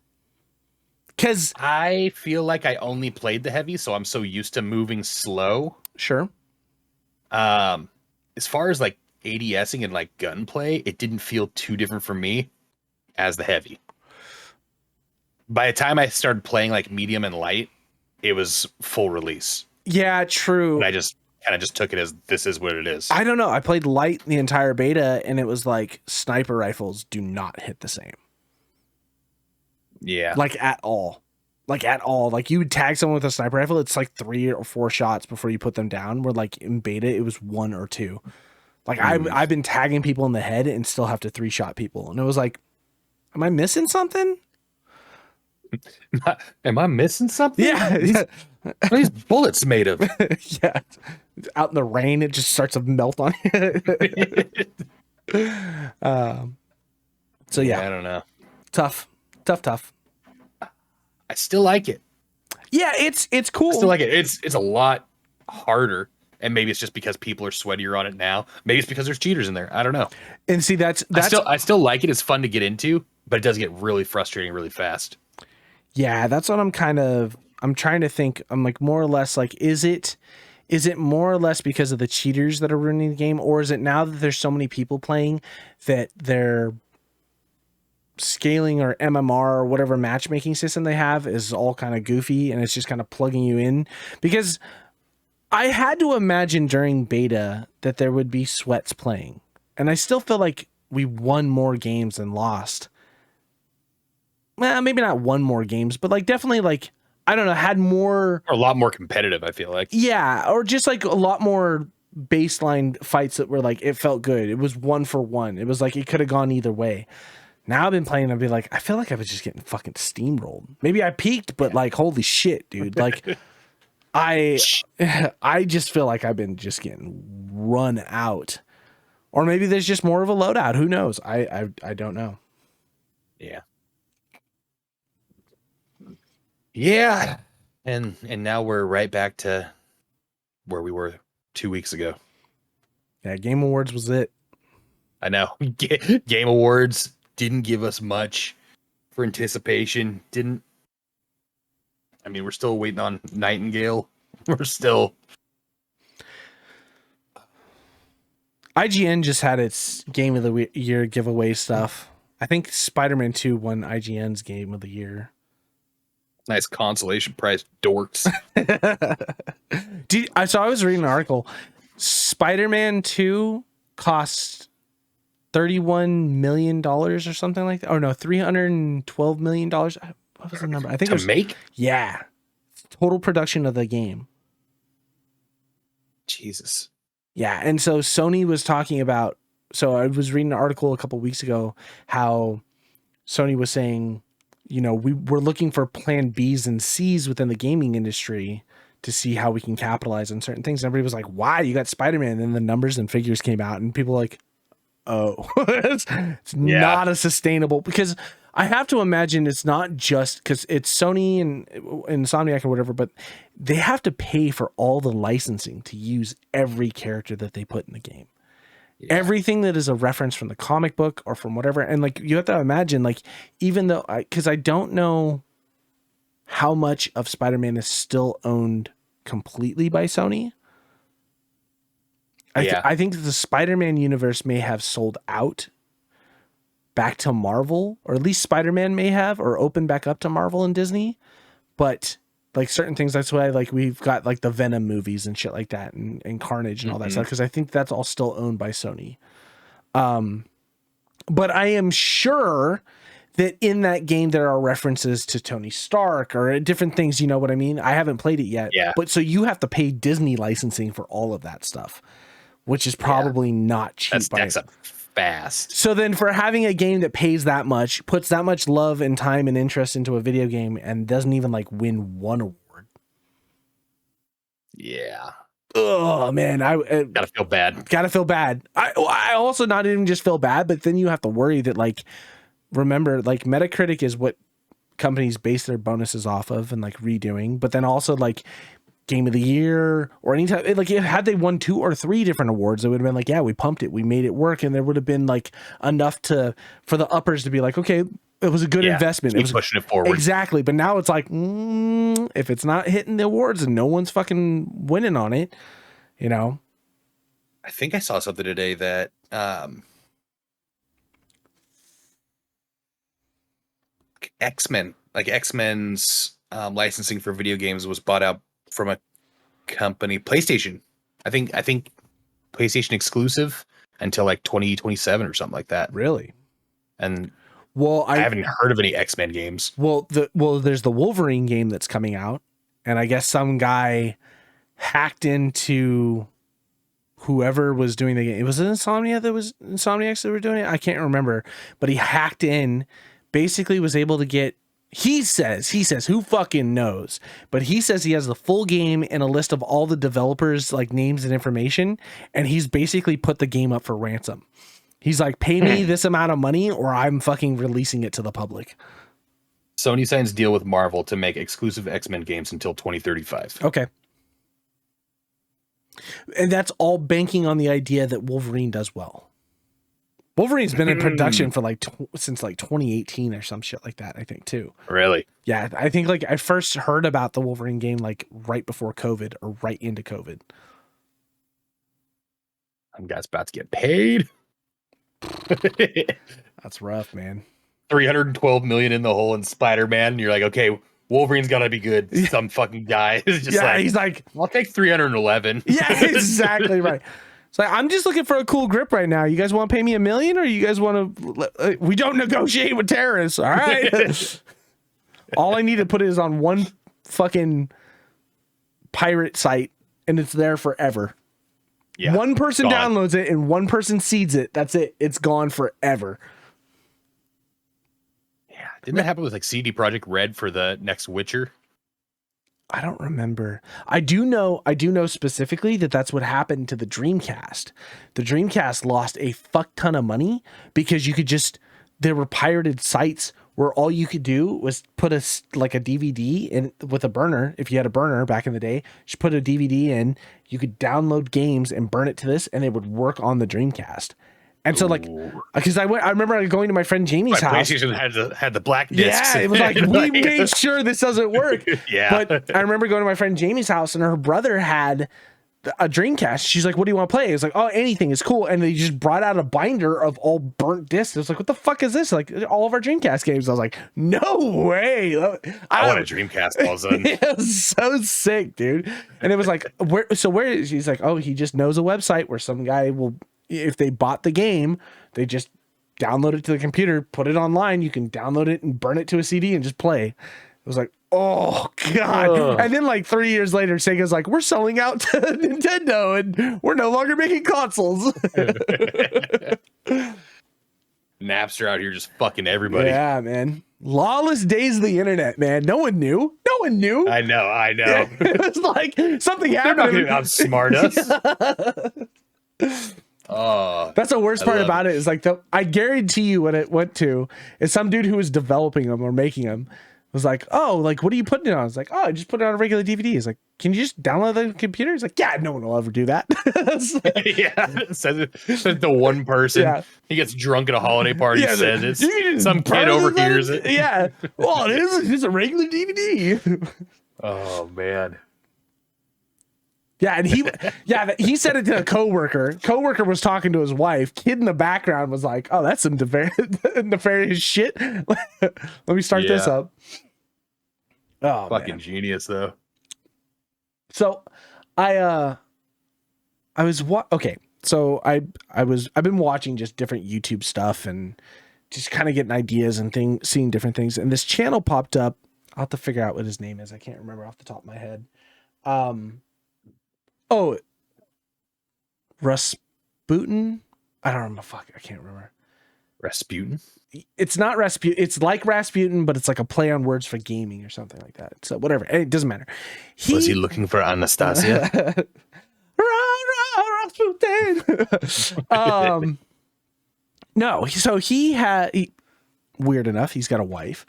Speaker 2: Because
Speaker 1: I feel like I only played the heavy, so I'm so used to moving slow.
Speaker 2: Sure.
Speaker 1: As far as like ADSing and like gunplay, it didn't feel too different for me as the heavy. By the time I started playing like medium and light, it was full release.
Speaker 2: Yeah, true.
Speaker 1: And I just kind of just took it as this is what it is.
Speaker 2: I don't know. I played light the entire beta, and it was like sniper rifles do not hit the same.
Speaker 1: Yeah.
Speaker 2: Like at all. Like you would tag someone with a sniper rifle, it's like 3 or 4 shots before you put them down. Where like in beta, it was 1 or 2. Like I've been tagging people in the head and still have to 3-shot people. And it was like, am I missing something?
Speaker 1: Am I missing something?
Speaker 2: Yeah.
Speaker 1: What are these bullets made of?
Speaker 2: Yeah. Out in the rain, it just starts to melt on you. So yeah.
Speaker 1: I don't know.
Speaker 2: Tough.
Speaker 1: I still like it.
Speaker 2: Yeah, it's cool.
Speaker 1: I still like it. It's a lot harder. And maybe it's just because people are sweatier on it now. Maybe it's because there's cheaters in there. I don't know.
Speaker 2: And see, that's
Speaker 1: I still like it. It's fun to get into, but it does get really frustrating really fast.
Speaker 2: Yeah, that's what I'm trying to think. I'm like, more or less like, is it more or less because of the cheaters that are ruining the game? Or is it now that there's so many people playing that they're scaling or MMR or whatever matchmaking system they have is all kind of goofy and it's just kind of plugging you in? Because I had to imagine during beta that there would be sweats playing. And I still feel like we won more games than lost. Well, maybe not won more games, but like definitely like, I don't know, had more...
Speaker 1: Or a lot more competitive, I feel like.
Speaker 2: Yeah, or just like a lot more baseline fights that were like, it felt good. It was 1 for 1. It was like, it could have gone either way. Now I've been playing, I'd be like, I feel like I was just getting fucking steamrolled. Maybe I peaked, but like, holy shit, dude. Like, I just feel like I've been just getting run out. Or maybe there's just more of a loadout. Who knows? I don't know.
Speaker 1: Yeah. Yeah. And now we're right back to where we were 2 weeks ago.
Speaker 2: Yeah, Game Awards was it.
Speaker 1: I know. Game Awards didn't give us much for anticipation. We're still waiting on Nightingale. We're still...
Speaker 2: IGN just had its Game of the Year giveaway stuff. I think Spider-Man 2 won IGN's Game of the Year.
Speaker 1: Nice consolation prize, dorks.
Speaker 2: I was reading an article. Spider-Man 2 cost $31 million or something like that. Oh no, $312 million. What was the number? I think it was,
Speaker 1: make?
Speaker 2: Yeah. Total production of the game.
Speaker 1: Jesus.
Speaker 2: Yeah, and so Sony was talking about, so I was reading an article a couple weeks ago how Sony was saying, you know, we're looking for plan Bs and Cs within the gaming industry to see how we can capitalize on certain things. And everybody was like, why? You got Spider-Man. And then the numbers and figures came out and people were like, oh, it's not a sustainable, because I have to imagine it's not just because it's Sony and Insomniac or whatever, but they have to pay for all the licensing to use every character that they put in the game. Yeah. Everything that is a reference from the comic book or from whatever. And like, you have to imagine, like, even though, because I don't know how much of Spider-Man is still owned completely by Sony. I think the Spider-Man universe may have sold out back to Marvel, or at least Spider-Man may have, or opened back up to Marvel and Disney. but like certain things, that's why like we've got like the Venom movies and shit like that, and Carnage and all that stuff, because I think that's all still owned by Sony. But I am sure that in that game there are references to Tony Stark or different things, you know what I mean? I haven't played it yet.
Speaker 1: Yeah.
Speaker 2: But so you have to pay Disney licensing for all of that stuff, which is probably not cheap.
Speaker 1: That's up fast.
Speaker 2: So then for having a game that pays that much, puts that much love and time and interest into a video game, and doesn't even like win one award.
Speaker 1: Yeah.
Speaker 2: Oh man, I
Speaker 1: gotta feel bad.
Speaker 2: Gotta feel bad. I also not even just feel bad, but then you have to worry that, like, remember, like Metacritic is what companies base their bonuses off of and like redoing, but then also like Game of the Year or anytime, like had they won 2 or 3 different awards, it would have been like, yeah, we pumped it, we made it work, and there would have been like enough for the uppers to be like, okay, it was a good investment. It was
Speaker 1: pushing it forward.
Speaker 2: Exactly. But now it's like, if it's not hitting the awards and no one's fucking winning on it, you know.
Speaker 1: I think I saw something today that X-Men's licensing for video games was bought out from a company, PlayStation. I think PlayStation exclusive until like 2027 or something like that.
Speaker 2: Really?
Speaker 1: And
Speaker 2: well,
Speaker 1: I haven't heard of any X-Men games.
Speaker 2: Well, there's the Wolverine game that's coming out, and I guess some guy hacked into whoever was doing the game. It was Insomniacs that were doing it. I can't remember, but he hacked in, basically was able to get, he says, who fucking knows, but he says he has the full game and a list of all the developers, like names and information. And he's basically put the game up for ransom. He's like, pay me this amount of money or I'm fucking releasing it to the public.
Speaker 1: Sony signs deal with Marvel to make exclusive X-Men games until 2035.
Speaker 2: Okay. And that's all banking on the idea that Wolverine does well. Wolverine's been in production for like since like 2018 or some shit like that, I think, too.
Speaker 1: Really?
Speaker 2: Yeah, I think like I first heard about the Wolverine game like right before COVID or right into COVID.
Speaker 1: I'm guys about to get paid.
Speaker 2: That's rough, man.
Speaker 1: 312 million in the hole in Spider-Man. You're like, okay, Wolverine's gotta be good. Some fucking guy is just
Speaker 2: he's like,
Speaker 1: I'll take 311.
Speaker 2: Yeah, exactly right. It's like, I'm just looking for a cool grip right now. You guys want to pay me $1 million, or you guys want to? We don't negotiate with terrorists. All right. All I need to put is on one fucking pirate site, and it's there forever. Yeah, one person downloads it and one person seeds it. That's it. It's gone forever.
Speaker 1: Yeah, didn't that happen with like CD Projekt Red for the next Witcher?
Speaker 2: I don't remember. I do know specifically that that's what happened to the Dreamcast. The Dreamcast lost a fuck ton of money because there were pirated sites where all you could do was put a DVD in with a burner. If you had a burner back in the day, just put a DVD in, you could download games and burn it to this, and it would work on the Dreamcast. And so, like, because I remember going to my friend Jamie's house.
Speaker 1: PlayStation had the black discs.
Speaker 2: Yeah, it was like, we made sure this doesn't work.
Speaker 1: Yeah.
Speaker 2: But I remember going to my friend Jamie's house, and her brother had a Dreamcast. She's like, what do you want to play? It's like, oh, anything is cool. And they just brought out a binder of all burnt discs. It was like, what the fuck is this? Like, all of our Dreamcast games. I was like, no way.
Speaker 1: I want a Dreamcast all of a sudden.
Speaker 2: It was so sick, dude. And it was like, where is he's like, oh, he just knows a website where some guy will, if they bought the game, they just download it to the computer, put it online. You can download it and burn it to a CD and just play. It was like, oh god. Ugh. And then like 3 years later, Sega's like, we're selling out to Nintendo and we're no longer making consoles.
Speaker 1: Napster out here just fucking everybody.
Speaker 2: Yeah, man. Lawless days of the internet, man. No one knew.
Speaker 1: I know.
Speaker 2: It was like something happened.
Speaker 1: They're not gonna outsmart us. Oh,
Speaker 2: that's the worst part about it is like I guarantee you what it went to is some dude who was developing them or making them was like, oh, like, what are you putting it on? I was like, oh, I just put it on a regular DVD. He's like, can you just download the computer? He's like, yeah, no one will ever do that.
Speaker 1: Yeah, says the one person. Yeah. He gets drunk at a holiday party, says it. Some kid overhears it.
Speaker 2: Yeah. Well, it's a regular DVD.
Speaker 1: Oh man.
Speaker 2: Yeah, and he said it to a coworker. Coworker was talking to his wife. Kid in the background was like, "Oh, that's some nefarious shit." Let me start this up. Oh,
Speaker 1: Fucking
Speaker 2: man.
Speaker 1: genius, though.
Speaker 2: So I was okay. So I've been watching just different YouTube stuff and just kind of getting ideas and seeing different things. And this channel popped up. I'll have to figure out what his name is. I can't remember off the top of my head. Oh, Rasputin. I don't remember. Fuck, I can't remember.
Speaker 1: Rasputin?
Speaker 2: It's not Rasputin. It's like Rasputin, but it's like a play on words for gaming or something like that. So whatever. It doesn't matter.
Speaker 1: Was he looking for Anastasia?
Speaker 2: No. So weird enough, he's got a wife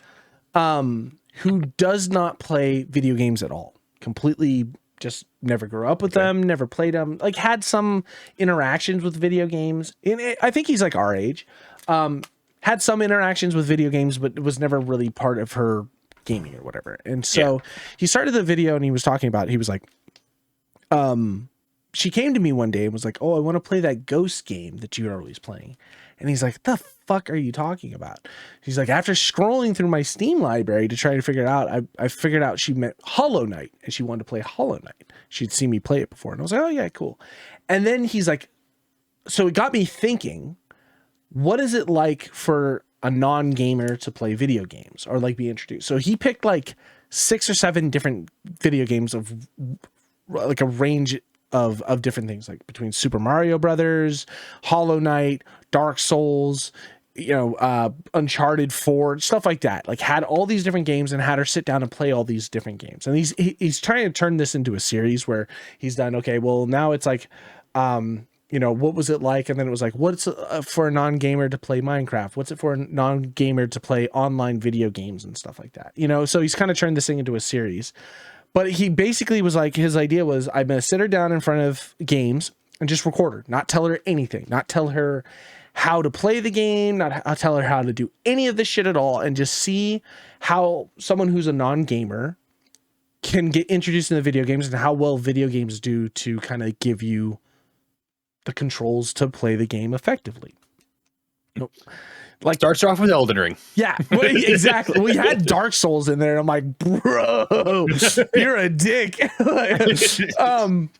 Speaker 2: who does not play video games at all. Completely just never grew up with them, never played them, like had some interactions with video games. I think he's like our age. Had some interactions with video games, but it was never really part of her gaming or whatever. And so he started the video and he was talking about, he was like, she came to me one day and was like, oh, I want to play that Ghost game that you're always playing. And he's like, the fuck are you talking about? He's like, after scrolling through my Steam library to try to figure it out, I figured out she meant Hollow Knight and she wanted to play Hollow Knight. She'd seen me play it before. And I was like, oh yeah, cool. And then he's like, so it got me thinking, what is it like for a non-gamer to play video games or like be introduced? So he picked like 6 or 7 different video games of like a range of different things, like between Super Mario Brothers, Hollow Knight, Dark Souls, Uncharted 4, stuff like that. Like had all these different games and had her sit down and play all these different games. And he's trying to turn this into a series where he's done, okay, well now it's like, what was it like? And then it was like, what's for a non-gamer to play Minecraft? What's it for a non-gamer to play online video games and stuff like that? So he's kind of turned this thing into a series. But he basically was like, his idea was, I'm going to sit her down in front of games and just record her, not tell her anything, not tell her how to play the game, not tell her how to do any of this shit at all, and just see how someone who's a non-gamer can get introduced into video games and how well video games do to kind of give you the controls to play the game effectively.
Speaker 1: Like starts off with Elden Ring.
Speaker 2: Yeah, exactly. We had Dark Souls in there. And I'm like, bro, you're a dick. But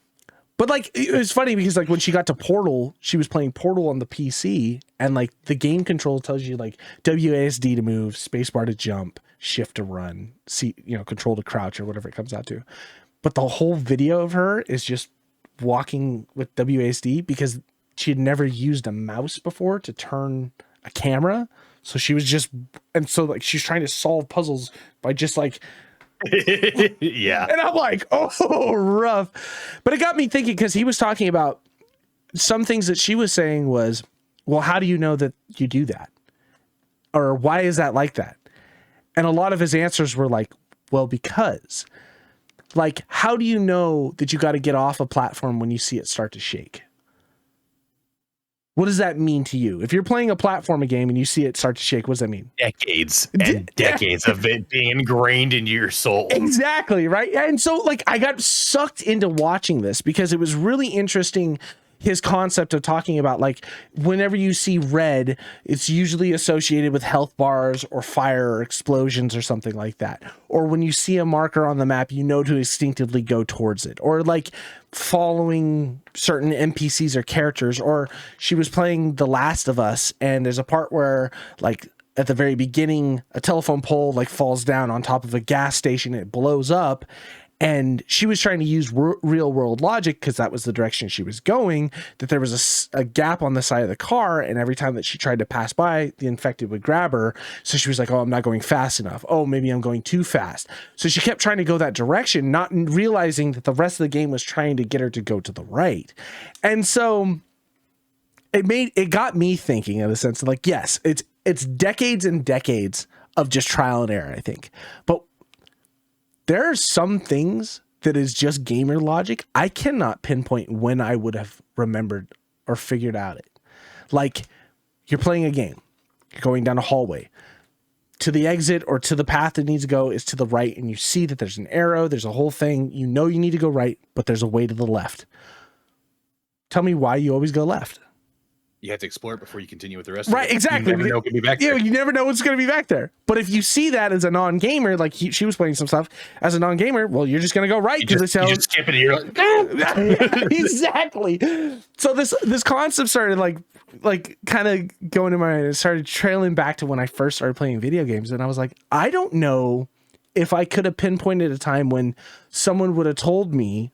Speaker 2: like, it was funny because like when she got to Portal, she was playing Portal on the PC and like the game control tells you like WASD to move, spacebar to jump, shift to run, control to crouch or whatever it comes out to. But the whole video of her is just walking with WASD because she had never used a mouse before to turn a camera. So she was just, and so like she's trying to solve puzzles by just like,
Speaker 1: yeah.
Speaker 2: And I'm like, oh, rough. But it got me thinking because he was talking about some things that she was saying was, well, how do you know that you do that? Or why is that like that? And a lot of his answers were like, well, because. Like, how do you know that you got to get off a platform when you see it start to shake? What does that mean to you? If you're playing a platform game and you see it start to shake, what does that mean?
Speaker 1: Decades and decades of it being ingrained into your soul.
Speaker 2: Exactly, right? And so, like, I got sucked into watching this because it was really interesting, his concept of talking about, like, whenever you see red, it's usually associated with health bars or fire or explosions or something like that. Or when you see a marker on the map, you know to instinctively go towards it. Or like following certain NPCs or characters. Or she was playing The Last of Us and there's a part where like at the very beginning, a telephone pole like falls down on top of a gas station. It blows up. And she was trying to use real world logic because that was the direction she was going, that there was a gap on the side of the car. And every time that she tried to pass by, the infected would grab her. So she was like, oh, I'm not going fast enough. Oh, maybe I'm going too fast. So she kept trying to go that direction, not realizing that the rest of the game was trying to get her to go to the right. And so it got me thinking in a sense of like, yes, it's decades and decades of just trial and error, I think. But there are some things that is just gamer logic. I cannot pinpoint when I would have remembered or figured out it. Like you're playing a game, you're going down a hallway. To the exit or to the path that needs to go is to the right. And you see that there's an arrow, there's a whole thing. You know you need to go right, but there's a way to the left. Tell me why you always go left.
Speaker 1: You have to explore it before you continue with the rest
Speaker 2: right,
Speaker 1: of it.
Speaker 2: exactly.
Speaker 1: You never know what can be back there.
Speaker 2: You never know what's going to be back there. But if you see that as a non-gamer, like she was playing some stuff as a non-gamer, well, you're just going to go right because it's how
Speaker 1: you just skip it and you're like,
Speaker 2: exactly. So this concept started like kind of going in my mind. It started trailing back to when I first started playing video games, and I was like, I don't know if I could have pinpointed a time when someone would have told me,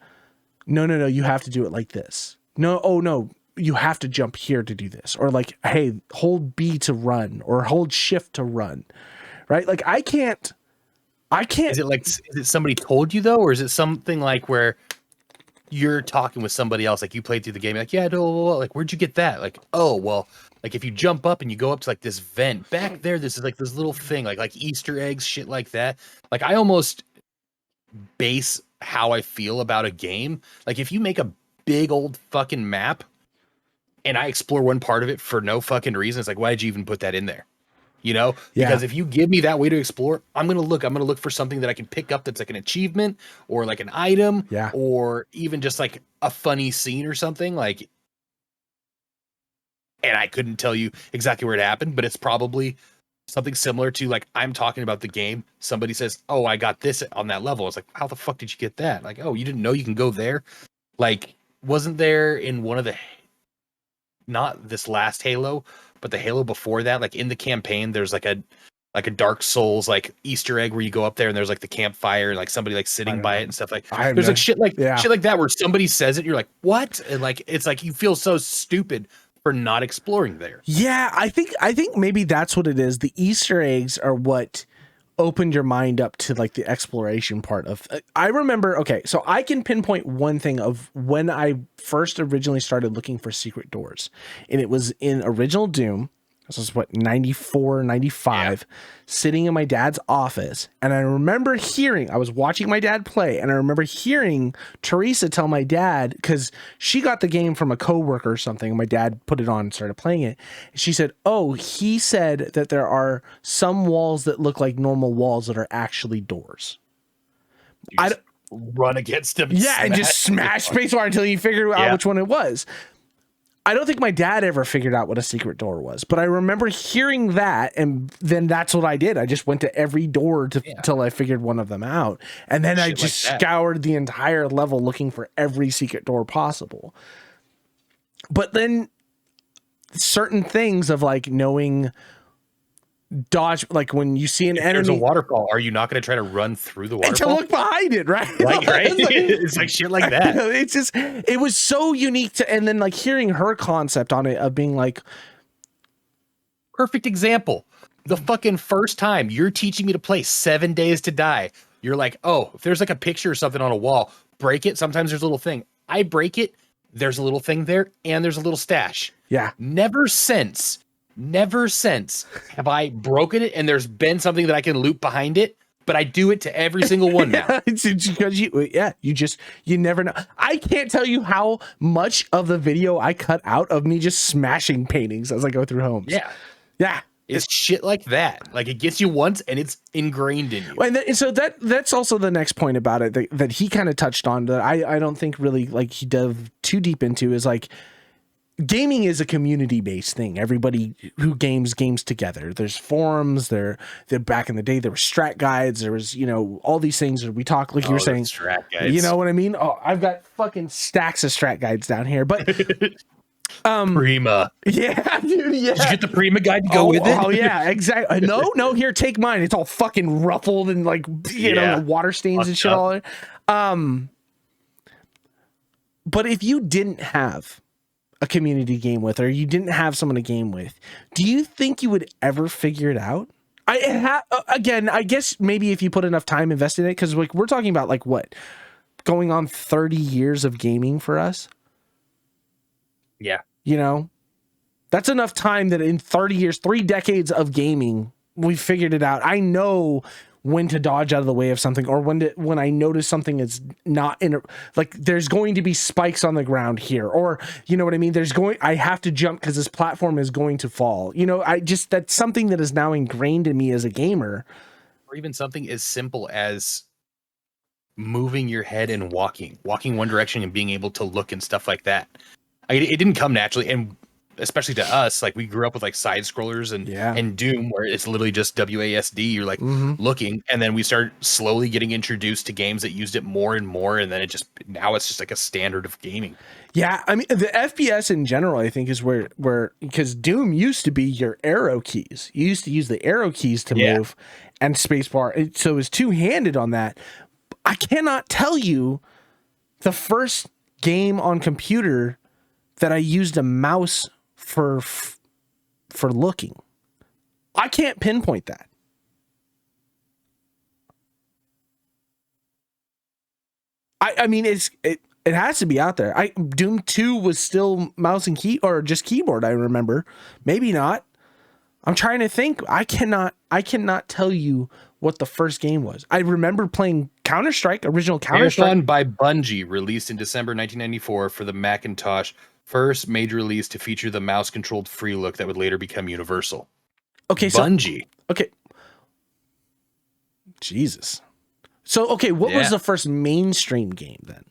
Speaker 2: no, you have to do it like this. No, you have to jump here to do this. Or like, hey, hold B to run or hold shift to run. Right? Like I can't.
Speaker 1: Is it somebody told you though? Or is it something like where you're talking with somebody else? Like you played through the game. Like, yeah, like, where'd you get that? Like, oh, well, like if you jump up and you go up to like this vent back there, this is like this little thing, like Easter eggs, shit like that. Like I almost base how I feel about a game. Like if you make a big old fucking map and I explore one part of it for no fucking reason, it's like, why did you even put that in there? You know, because if you give me that way to explore, I'm going to look for something that I can pick up that's like an achievement or like an item or even just like a funny scene or something like, and I couldn't tell you exactly where it happened, but it's probably something similar to like, I'm talking about the game. Somebody says, oh, I got this on that level. It's like, how the fuck did you get that? Like, oh, you didn't know you can go there. Like, wasn't there in one of the, not this last Halo, but the Halo before that, like in the campaign, there's like a Dark Souls like Easter egg where you go up there and there's like the campfire and like somebody like sitting by it and stuff like there's like shit like that where somebody says it, you're like, what? And like it's like you feel so stupid for not exploring there.
Speaker 2: Yeah, I think maybe that's what it is. The Easter eggs are what opened your mind up to like the exploration part of. I remember, okay, so I can pinpoint one thing of when I first originally started looking for secret doors, and it was in original Doom. This was what, 94, 95, sitting in my dad's office. And I remember I was watching my dad play, and I remember hearing Teresa tell my dad, because she got the game from a coworker or something, and my dad put it on and started playing it. She said, oh, he said that there are some walls that look like normal walls that are actually doors.
Speaker 1: I run against them.
Speaker 2: And just smash spacebar until you figure out which one it was. I don't think my dad ever figured out what a secret door was, but I remember hearing that, and then that's what I did. I just went to every door till I figured one of them out, and then I just scoured the entire level looking for every secret door possible. But then certain things of like knowing dodge, like when you see an enemy,
Speaker 1: there's a waterfall, are you not going to try to run through the waterfall
Speaker 2: and to look behind it, right?
Speaker 1: Right. It's like shit like that.
Speaker 2: It's just, it was so unique to, and then like hearing her concept on it of being like,
Speaker 1: perfect example. The fucking first time you're teaching me to play 7 Days to Die, you're like, oh, if there's like a picture or something on a wall, break it. Sometimes there's a little thing. I break it. There's a little thing there, and there's a little stash.
Speaker 2: Yeah.
Speaker 1: Never since have I broken it and there's been something that I can loop behind it, but I do it to every single one now.
Speaker 2: It's because you never know. I can't tell you how much of the video I cut out of me just smashing paintings as I go through homes. Yeah.
Speaker 1: It's shit like that. Like it gets you once and it's ingrained in you.
Speaker 2: And so that's also the next point about it that he kind of touched on that I don't think really like he dove too deep into is like, gaming is a community-based thing. Everybody who games together. There's forums. They're back in the day. There were strat guides. There was, all these things that we talk like you were saying.
Speaker 1: Strat guides.
Speaker 2: You know what I mean? Oh, I've got fucking stacks of strat guides down here. But
Speaker 1: Prima.
Speaker 2: Yeah, dude. Yeah.
Speaker 1: Did you get the Prima guide to go with it?
Speaker 2: Oh yeah, exactly. No. Here, take mine. It's all fucking ruffled and like water stains and shit all there. But if you didn't have a community game with, or you didn't have someone to game with, do you think you would ever figure it out? Again, I guess maybe if you put enough time invested in it, because like we're talking about like what, going on 30 years of gaming for us.
Speaker 1: Yeah,
Speaker 2: that's enough time that in 30 years, 3 decades of gaming, we figured it out. I know when to dodge out of the way of something, or when I notice something is not like there's going to be spikes on the ground here, or you know what I mean? I have to jump because this platform is going to fall. That's something that is now ingrained in me as a gamer.
Speaker 1: Or even something as simple as moving your head and walking one direction and being able to look and stuff like that. It didn't come naturally. And especially to us, like we grew up with like side scrollers and Doom, where it's literally just WASD. You're like looking, and then we started slowly getting introduced to games that used it more and more, and then now it's just like a standard of gaming.
Speaker 2: Yeah, I mean the FPS in general, I think, is where because Doom used to be your arrow keys. You used to use the arrow keys to move, and spacebar. So it was two-handed on that. I cannot tell you the first game on computer that I used a mouse for looking. I can't pinpoint that. I mean it has to be out there. Doom 2 was still mouse and key or just keyboard, I remember. Maybe not. I'm trying to think. I cannot tell you what the first game was. I remember playing Counter-Strike, original Counter-Strike.
Speaker 1: Marathon by Bungie, released in December 1994 for the Macintosh. First major release to feature the mouse-controlled free look that would later become universal.
Speaker 2: Okay,
Speaker 1: Bungie.
Speaker 2: Okay. Jesus. So, okay, what was the first mainstream game then?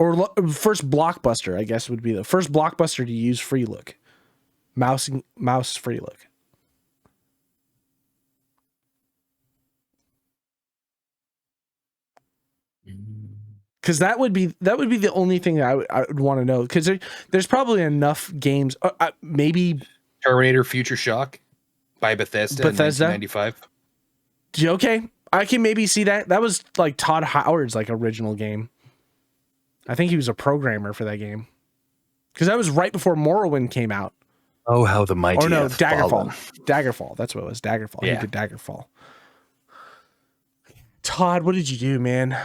Speaker 2: Or first blockbuster, I guess, would be the first blockbuster to use free look. Mouse free look. Because that would be the only thing I would want to know. Because there's probably enough games. Maybe
Speaker 1: Terminator Future Shock by Bethesda in 1995.
Speaker 2: Okay, I can maybe see that. That was like Todd Howard's like original game. I think he was a programmer for that game. Because that was right before Morrowind came out.
Speaker 1: Oh, how the mighty!
Speaker 2: Or no,
Speaker 1: have
Speaker 2: Daggerfall.
Speaker 1: fallen.
Speaker 2: Daggerfall. That's what it was. Daggerfall.
Speaker 1: Yeah.
Speaker 2: He did Daggerfall. Todd, what did you do, man?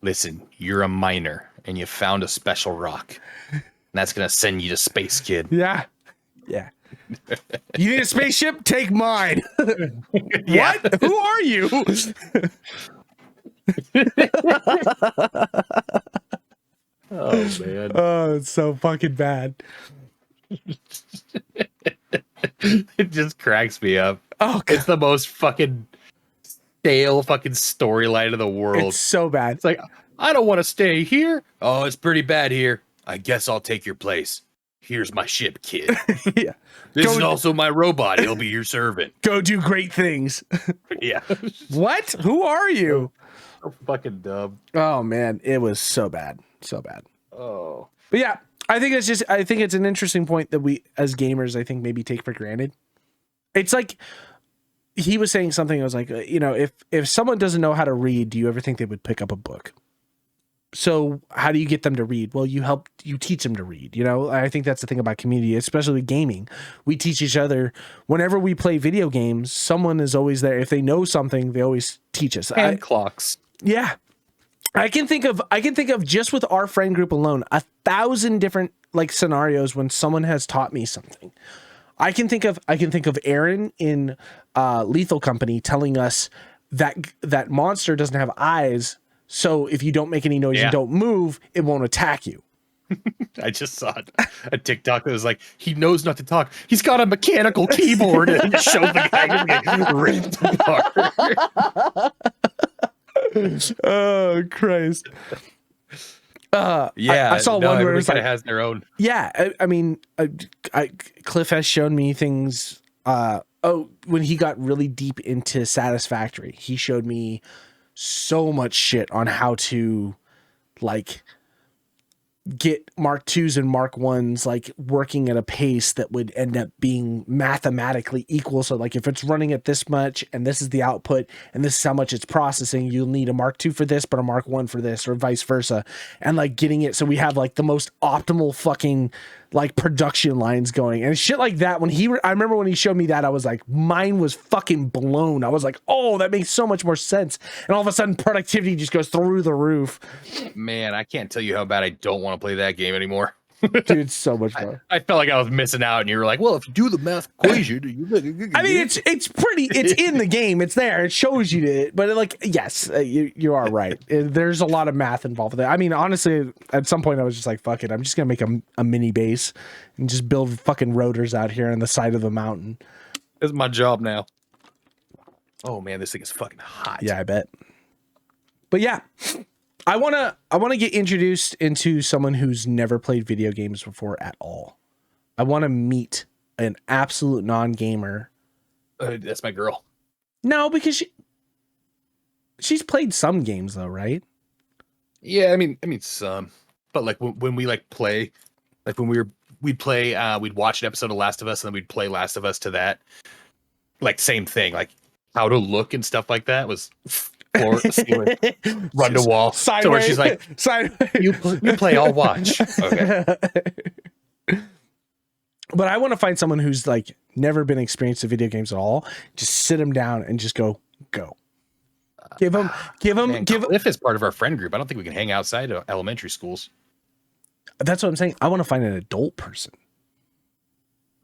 Speaker 1: Listen, you're a miner and you found a special rock. And that's going to send you to space, kid.
Speaker 2: Yeah. Yeah. You need a spaceship? Take mine. What? Who are you?
Speaker 1: Oh, man.
Speaker 2: Oh, it's so fucking bad.
Speaker 1: It just cracks me up.
Speaker 2: Oh,
Speaker 1: God. It's the most fucking stale fucking storyline of the world.
Speaker 2: It's so bad.
Speaker 1: It's like, I don't want to stay here. Oh, it's pretty bad here. I guess I'll take your place. Here's my ship, kid.
Speaker 2: Yeah.
Speaker 1: This is also my robot. He'll be your servant.
Speaker 2: Go do great things.
Speaker 1: Yeah.
Speaker 2: What? Who are you?
Speaker 1: So fucking dumb.
Speaker 2: Oh, man. It was so bad. So bad.
Speaker 1: Oh.
Speaker 2: But yeah, I think it's an interesting point that we, as gamers, I think maybe take for granted. It's like, he was saying something. I was like, if someone doesn't know how to read, do you ever think they would pick up a book? So how do you get them to read? Well, you teach them to read. I think that's the thing about community, especially with gaming. We teach each other. Whenever we play video games, someone is always there. If they know something, they always teach us.
Speaker 1: And clocks.
Speaker 2: Yeah. I can think of just with our friend group alone, 1,000 different like scenarios when someone has taught me something. I can think of Aaron in Lethal Company telling us that monster doesn't have eyes, so if you don't make any noise and don't move, it won't attack you.
Speaker 1: I just saw a TikTok that was like, he knows not to talk. He's got a mechanical keyboard, and it shows the guy getting ripped apart.
Speaker 2: Oh Christ!
Speaker 1: Yeah,
Speaker 2: I saw one where it
Speaker 1: kind of has their own.
Speaker 2: Yeah, I mean, Cliff has shown me things. When he got really deep into Satisfactory, he showed me so much shit on how to like get Mark IIs and Mark I's like working at a pace that would end up being mathematically equal. So like if it's running at this much and this is the output and this is how much it's processing, you'll need a Mark II for this, but a Mark I for this, or vice versa. And like getting it so we have like the most optimal fucking like production lines going and shit like that. I remember when he showed me that, I was like, mine was fucking blown. I was like, oh, that makes so much more sense. And all of a sudden productivity just goes through the roof.
Speaker 1: Man, I can't tell you how bad I don't want to play that game anymore.
Speaker 2: Dude, it's so much fun.
Speaker 1: I felt like I was missing out, and you were like, well, if you do the math equation,
Speaker 2: I mean, it's in the game. It's there. It shows you it. But like, yes, you are right. There's a lot of math involved with it. I mean, honestly, at some point I was just like, fuck it. I'm just going to make a mini base and just build fucking rotors out here on the side of the mountain.
Speaker 1: This is my job now. Oh man, this thing is fucking hot.
Speaker 2: Yeah, I bet. But yeah, I wanna get introduced into someone who's never played video games before at all. I want to meet an absolute non-gamer.
Speaker 1: That's my girl.
Speaker 2: No, because she's played some games though, right?
Speaker 1: Yeah, I mean some, but like when we like play, like when we'd play, we'd watch an episode of Last of Us and then we'd play Last of Us to that. Like same thing, like how to look and stuff like that was floor, ceiling, run to wall.
Speaker 2: Sideways.
Speaker 1: So where she's like,
Speaker 2: sideways.
Speaker 1: you play, I'll watch. Okay.
Speaker 2: But I want to find someone who's like never been experienced in video games at all. Just sit them down and just go. Give them.
Speaker 1: Cliff is part of our friend group. I don't think we can hang outside of elementary schools.
Speaker 2: That's what I'm saying. I want to find an adult person.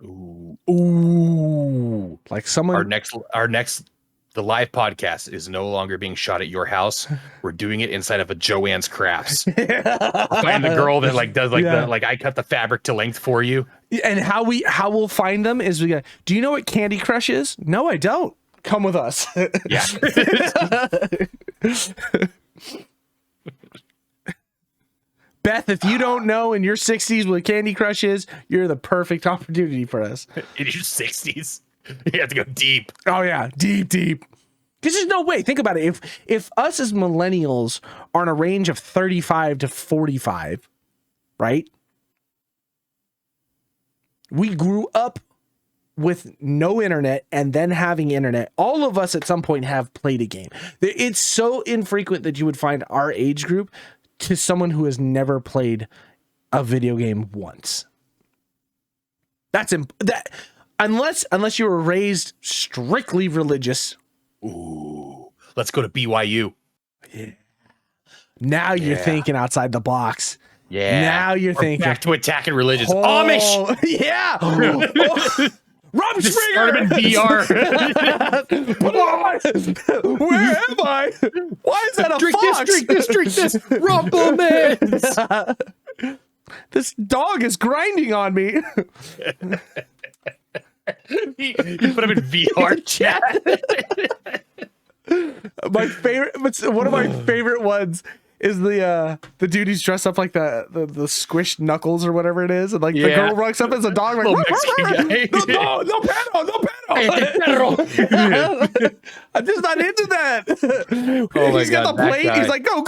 Speaker 1: Ooh.
Speaker 2: Like someone.
Speaker 1: Our next, the live podcast is no longer being shot at your house. We're doing it inside of a Joanne's Crafts. Find the girl that like does like the like I cut the fabric to length for you.
Speaker 2: And how we'll find them is we go, do you know what Candy Crush is? No, I don't. Come with us.
Speaker 1: Yeah.
Speaker 2: Beth, if you don't know in your 60s what Candy Crush is, you're the perfect opportunity for us.
Speaker 1: In your 60s. You have to go deep.
Speaker 2: Oh yeah, deep. Because there's no way. Think about it. If us as millennials are in a range of 35 to 45, right? We grew up with no internet and then having internet. All of us at some point have played a game. It's so infrequent that you would find our age group to someone who has never played a video game once. That unless you were raised strictly religious.
Speaker 1: Ooh, let's go to BYU.
Speaker 2: Yeah. Now you're thinking outside the box.
Speaker 1: Yeah.
Speaker 2: Now you're thinking
Speaker 1: back to attacking religions. Amish.
Speaker 2: Yeah. Rob Springer
Speaker 1: in VR.
Speaker 2: Where am I? Why is that a fox?
Speaker 1: Drink this. Rumplemans.
Speaker 2: This dog is grinding on me.
Speaker 1: You put him in VR chat.
Speaker 2: My favorite, one of my favorite ones is the dude who's dressed up like the squished knuckles or whatever it is, and like the girl walks up as a dog like, no pedal. I'm just not into that.
Speaker 1: Oh
Speaker 2: He's got the plate. Guy. He's like, go.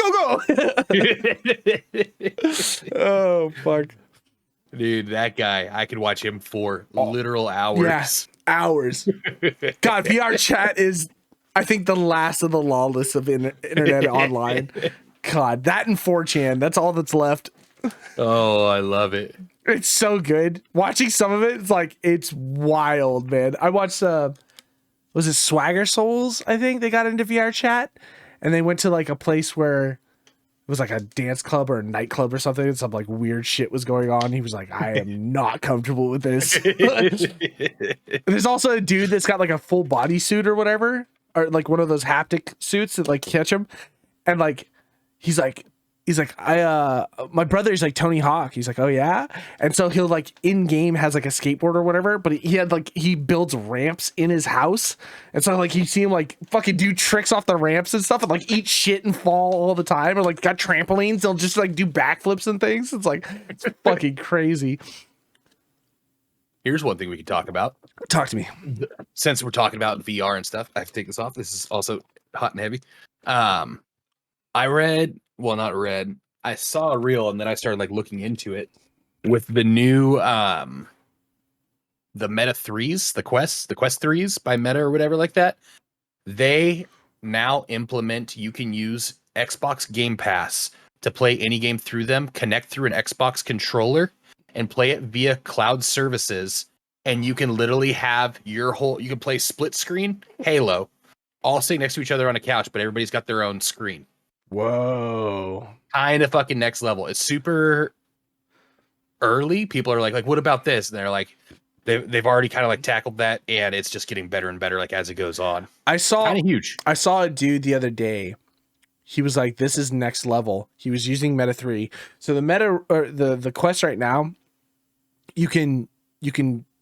Speaker 2: Oh fuck,
Speaker 1: dude, that guy. I could watch him for literal hours.
Speaker 2: Yes, hours. God, VR chat is, I think, the last of the lawless of internet online. God, that and 4chan, that's all that's left.
Speaker 1: Oh, I love it.
Speaker 2: It's so good. Watching some of it, it's wild, man. I watched was it Swagger Souls? I think they got into VR chat and they went to like a place where it was like a dance club or a nightclub or something, and some like weird shit was going on. He was like, I am not comfortable with this. There's also a dude that's got like a full body suit or whatever, or like one of those haptic suits that like catch him, and like he's like, my brother is like Tony Hawk. He's like, oh yeah. And so he'll like in game has like a skateboard or whatever, but he builds ramps in his house. And so like you see him like fucking do tricks off the ramps and stuff and like eat shit and fall all the time. Or like got trampolines. They'll just like do backflips and things. It's fucking crazy.
Speaker 1: Here's one thing we can talk about.
Speaker 2: Talk to me.
Speaker 1: Since we're talking about VR and stuff, I have to take this off. This is also hot and heavy. I saw a reel and then I started like looking into it with the new the Meta 3s, the Quest 3s by Meta or whatever like that. They now implement you can use Xbox Game Pass to play any game through them, connect through an Xbox controller and play it via cloud services, and you can literally have you can play split screen Halo all sitting next to each other on a couch, but everybody's got their own screen.
Speaker 2: Whoa.
Speaker 1: Kind of fucking next level. It's super early. People are like, what about this? And they're like, they've already kind of like tackled that, and it's just getting better and better like as it goes on. Kind of huge.
Speaker 2: I saw a dude the other day. He was like, this is next level. He was using Meta 3. So the Meta or the Quest right now, you can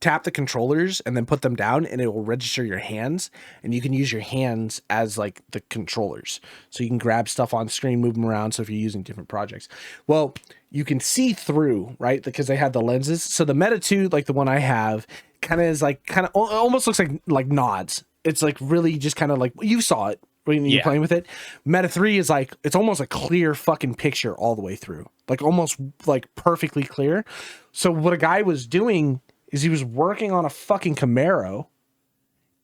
Speaker 2: tap the controllers and then put them down, and it will register your hands, and you can use your hands as like the controllers. So you can grab stuff on screen, move them around. So if you're using different projects, well, you can see through, right? Because they had the lenses. So the Meta 2, like the one I have, kind of almost looks like nods. It's like really just kind of like, you saw it when you're playing with it. Meta 3 is like, it's almost a clear fucking picture all the way through, like almost like perfectly clear. So what a guy was doing is he was working on a fucking Camaro,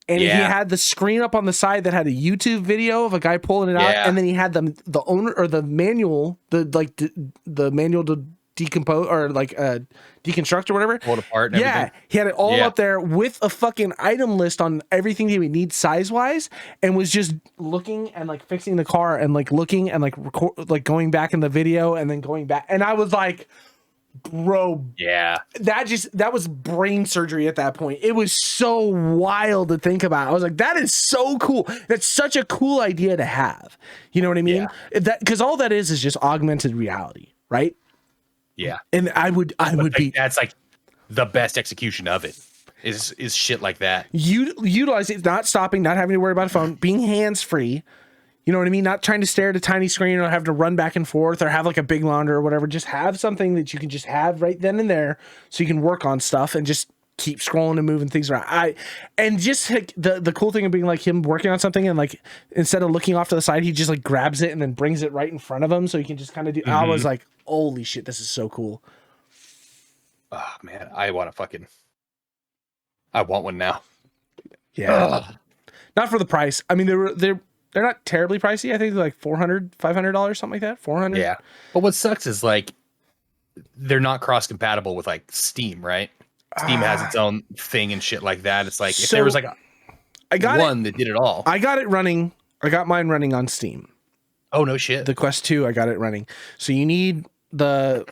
Speaker 2: and he had the screen up on the side that had a YouTube video of a guy pulling it out, and then he had the owner or the manual, the manual to decompose or like deconstruct or whatever.
Speaker 1: Pull it apart and everything.
Speaker 2: He had it all up there with a fucking item list on everything he would need size wise, and was just looking and like fixing the car and like looking and like like going back in the video and then going back. And I was like, bro, that was brain surgery at that point. It was so wild to think about. I was like, that is so cool. That's such a cool idea to have. You know what I mean? That, because all that is just augmented reality, right?
Speaker 1: Yeah.
Speaker 2: And I would be,
Speaker 1: that's like the best execution of it is shit like that.
Speaker 2: Utilize it, not stopping, not having to worry about a phone, being hands free. You know what I mean? Not trying to stare at a tiny screen or have to run back and forth or have like a big monitor or whatever. Just have something that you can just have right then and there so you can work on stuff and just keep scrolling and moving things around. And just like the cool thing of being like him working on something and like instead of looking off to the side, he just like grabs it and then brings it right in front of him so he can just kind of do. I was like, holy shit, this is so cool.
Speaker 1: Oh man, I want one now.
Speaker 2: Yeah. Not for the price. I mean, they're not terribly pricey. I think they're like $400, $500, something like that. $400.
Speaker 1: Yeah. But what sucks is like they're not cross compatible with like Steam, right? Steam has its own thing and shit like that. It's like if there was like one that did it all.
Speaker 2: I got it running. I got mine running on Steam.
Speaker 1: Oh no shit.
Speaker 2: The Quest 2, I got it running. So you need the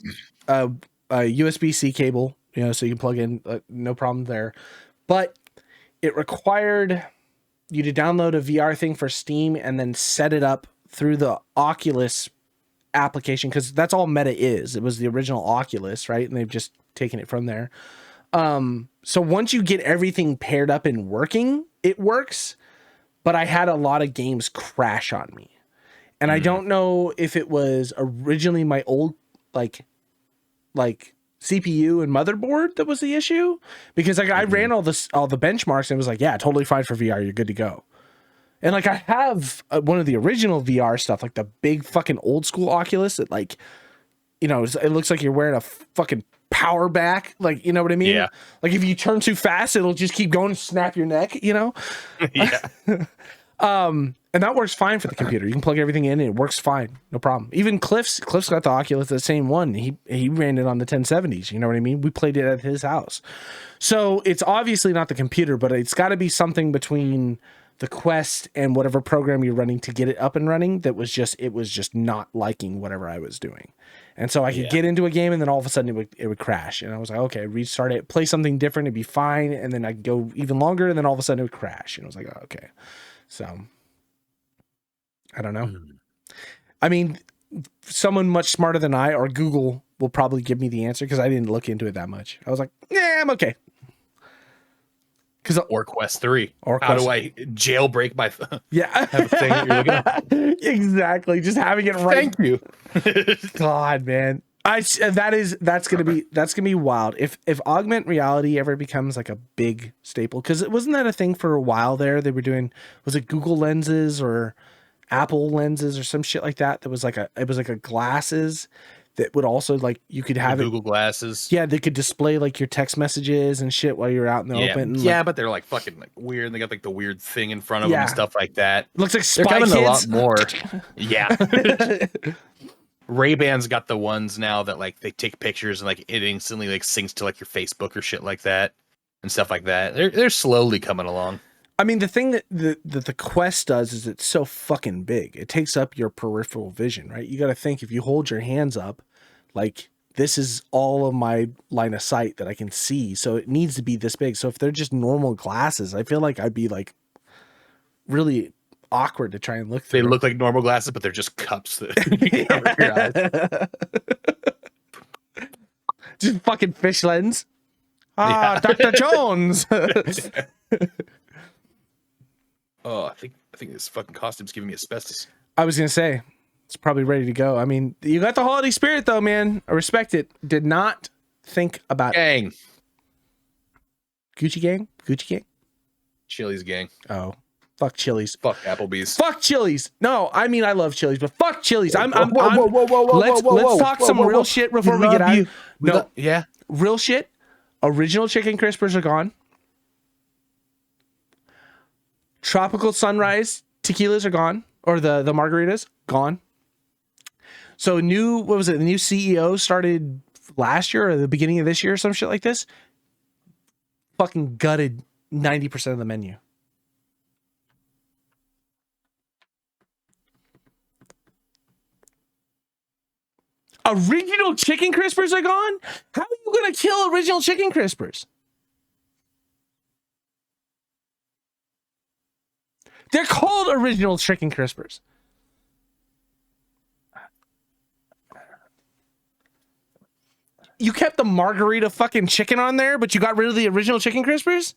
Speaker 2: USB-C cable, you know, so you can plug in. No problem there. But it required you to download a VR thing for Steam and then set it up through the Oculus application, because that's all Meta is. It was the original Oculus, right? And they've just taken it from there. So once you get everything paired up and working, it works. But I had a lot of games crash on me. And I don't know if it was originally my old like CPU and motherboard that was the issue, because like I ran all the benchmarks and it was like, yeah, totally fine for VR. You're good to go. And like I have one of the original VR stuff, like the big fucking old school Oculus that like, you know, it looks like you're wearing a fucking power back. Like, you know what I mean?
Speaker 1: Yeah.
Speaker 2: Like if you turn too fast, it'll just keep going and snap your neck, you know?
Speaker 1: Yeah.
Speaker 2: And that works fine for the computer. You can plug everything in and it works fine. No problem. Even Cliff's got the Oculus, the same one. He ran it on the 1070s. You know what I mean? We played it at his house. So it's obviously not the computer, but it's got to be something between the Quest and whatever program you're running to get it up and running it was just not liking whatever I was doing. And so I could get into a game and then all of a sudden it would crash. And I was like, okay, restart it, play something different, it'd be fine. And then I'd go even longer and then all of a sudden it would crash. And I was like, oh, okay. So I don't know. I mean, someone much smarter than I or Google will probably give me the answer because I didn't look into it that much. I was like, yeah, I'm okay.
Speaker 1: Or Quest 3.
Speaker 2: Or
Speaker 1: how do I jailbreak my
Speaker 2: have
Speaker 1: a thing that you're looking at?
Speaker 2: Exactly. Just having it right.
Speaker 1: Thank you.
Speaker 2: God, man. That's gonna be wild. If augmented reality ever becomes like a big staple, because it wasn't that a thing for a while there. They were doing, was it Google lenses or Apple lenses or some shit like that? That was like a glasses that would also like you could have
Speaker 1: Google glasses.
Speaker 2: Yeah, they could display like your text messages and shit while you're out in the open.
Speaker 1: Yeah, but they're like fucking like weird. And they got like the weird thing in front of them and stuff like that.
Speaker 2: Looks like
Speaker 1: they're coming
Speaker 2: Kids.
Speaker 1: A lot more. Yeah. Ray-Ban's got the ones now that like they take pictures and like it instantly like syncs to like your Facebook or shit like that and stuff like that. They're slowly coming along.
Speaker 2: I mean, the thing that the Quest does is it's so fucking big. It takes up your peripheral vision, right? You got to think, if you hold your hands up, like this is all of my line of sight that I can see. So it needs to be this big. So if they're just normal glasses, I feel like I'd be like really awkward to try and look through.
Speaker 1: They look like normal glasses, but they're just cups that cover your eyes.
Speaker 2: Just fucking fish lens. Ah,
Speaker 1: Yeah.
Speaker 2: Dr. Jones.
Speaker 1: Oh, I think this fucking costume's giving me asbestos.
Speaker 2: I was gonna say it's probably ready to go. I mean, you got the holiday spirit though, man. I respect it. Did not think about
Speaker 1: Gang.
Speaker 2: Gucci gang. Gucci gang.
Speaker 1: Chili's gang.
Speaker 2: Oh, fuck Chili's.
Speaker 1: Fuck Applebee's.
Speaker 2: Fuck Chili's. No, I mean I love Chili's, but fuck Chili's. Let's
Speaker 1: Let's
Speaker 2: talk some real shit before we get out. No,
Speaker 1: yeah.
Speaker 2: real shit. Original chicken crispers are gone. Tropical Sunrise tequilas are gone, or the margaritas gone. So what was it? The new CEO started last year or the beginning of this year or some shit like this. Fucking gutted 90% of the menu. Original chicken crispers are gone? How are you gonna kill original chicken crispers? They're called original chicken crispers. You kept the margarita fucking chicken on there, but you got rid of the original chicken crispers?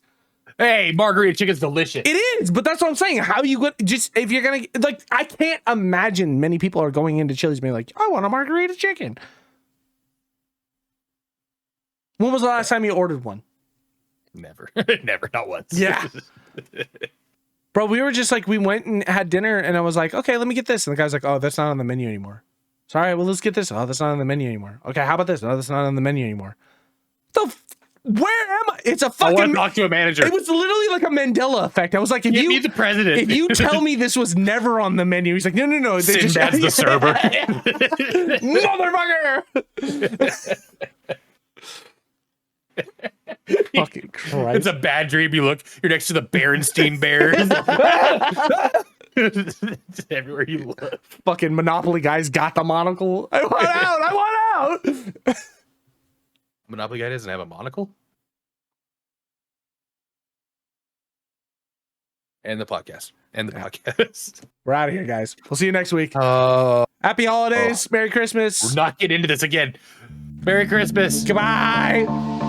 Speaker 1: Hey, margarita chicken's delicious.
Speaker 2: It is, but that's what I'm saying. How you going just if you're gonna like, I can't imagine many people are going into Chili's being like, I want a margarita chicken. When was the last time you ordered one?
Speaker 1: Never. Never, not once.
Speaker 2: Yeah. Bro, we were just like, we went and had dinner and I was like, okay, let me get this. And the guy's like, oh, that's not on the menu anymore. So, all right, well, let's get this. Oh, that's not on the menu anymore. Okay, how about this? No, that's not on the menu anymore. Where am I? It's a fucking.
Speaker 1: I want to talk to a manager.
Speaker 2: It was literally like a Mandela effect. I was like, if
Speaker 1: Give me the president.
Speaker 2: If you tell me this was never on the menu, he's like, no.
Speaker 1: Sinbad's the server.
Speaker 2: Motherfucker. Fucking Christ.
Speaker 1: It's a bad dream. You look, you're next to the Berenstein Bears. Everywhere you look.
Speaker 2: Fucking Monopoly guys got the monocle. I want out.
Speaker 1: Monopoly guy doesn't have a monocle? And the podcast.
Speaker 2: We're out of here, guys. We'll see you next week. Happy holidays. Merry Christmas.
Speaker 1: We're not getting into this again. Merry Christmas.
Speaker 2: Goodbye.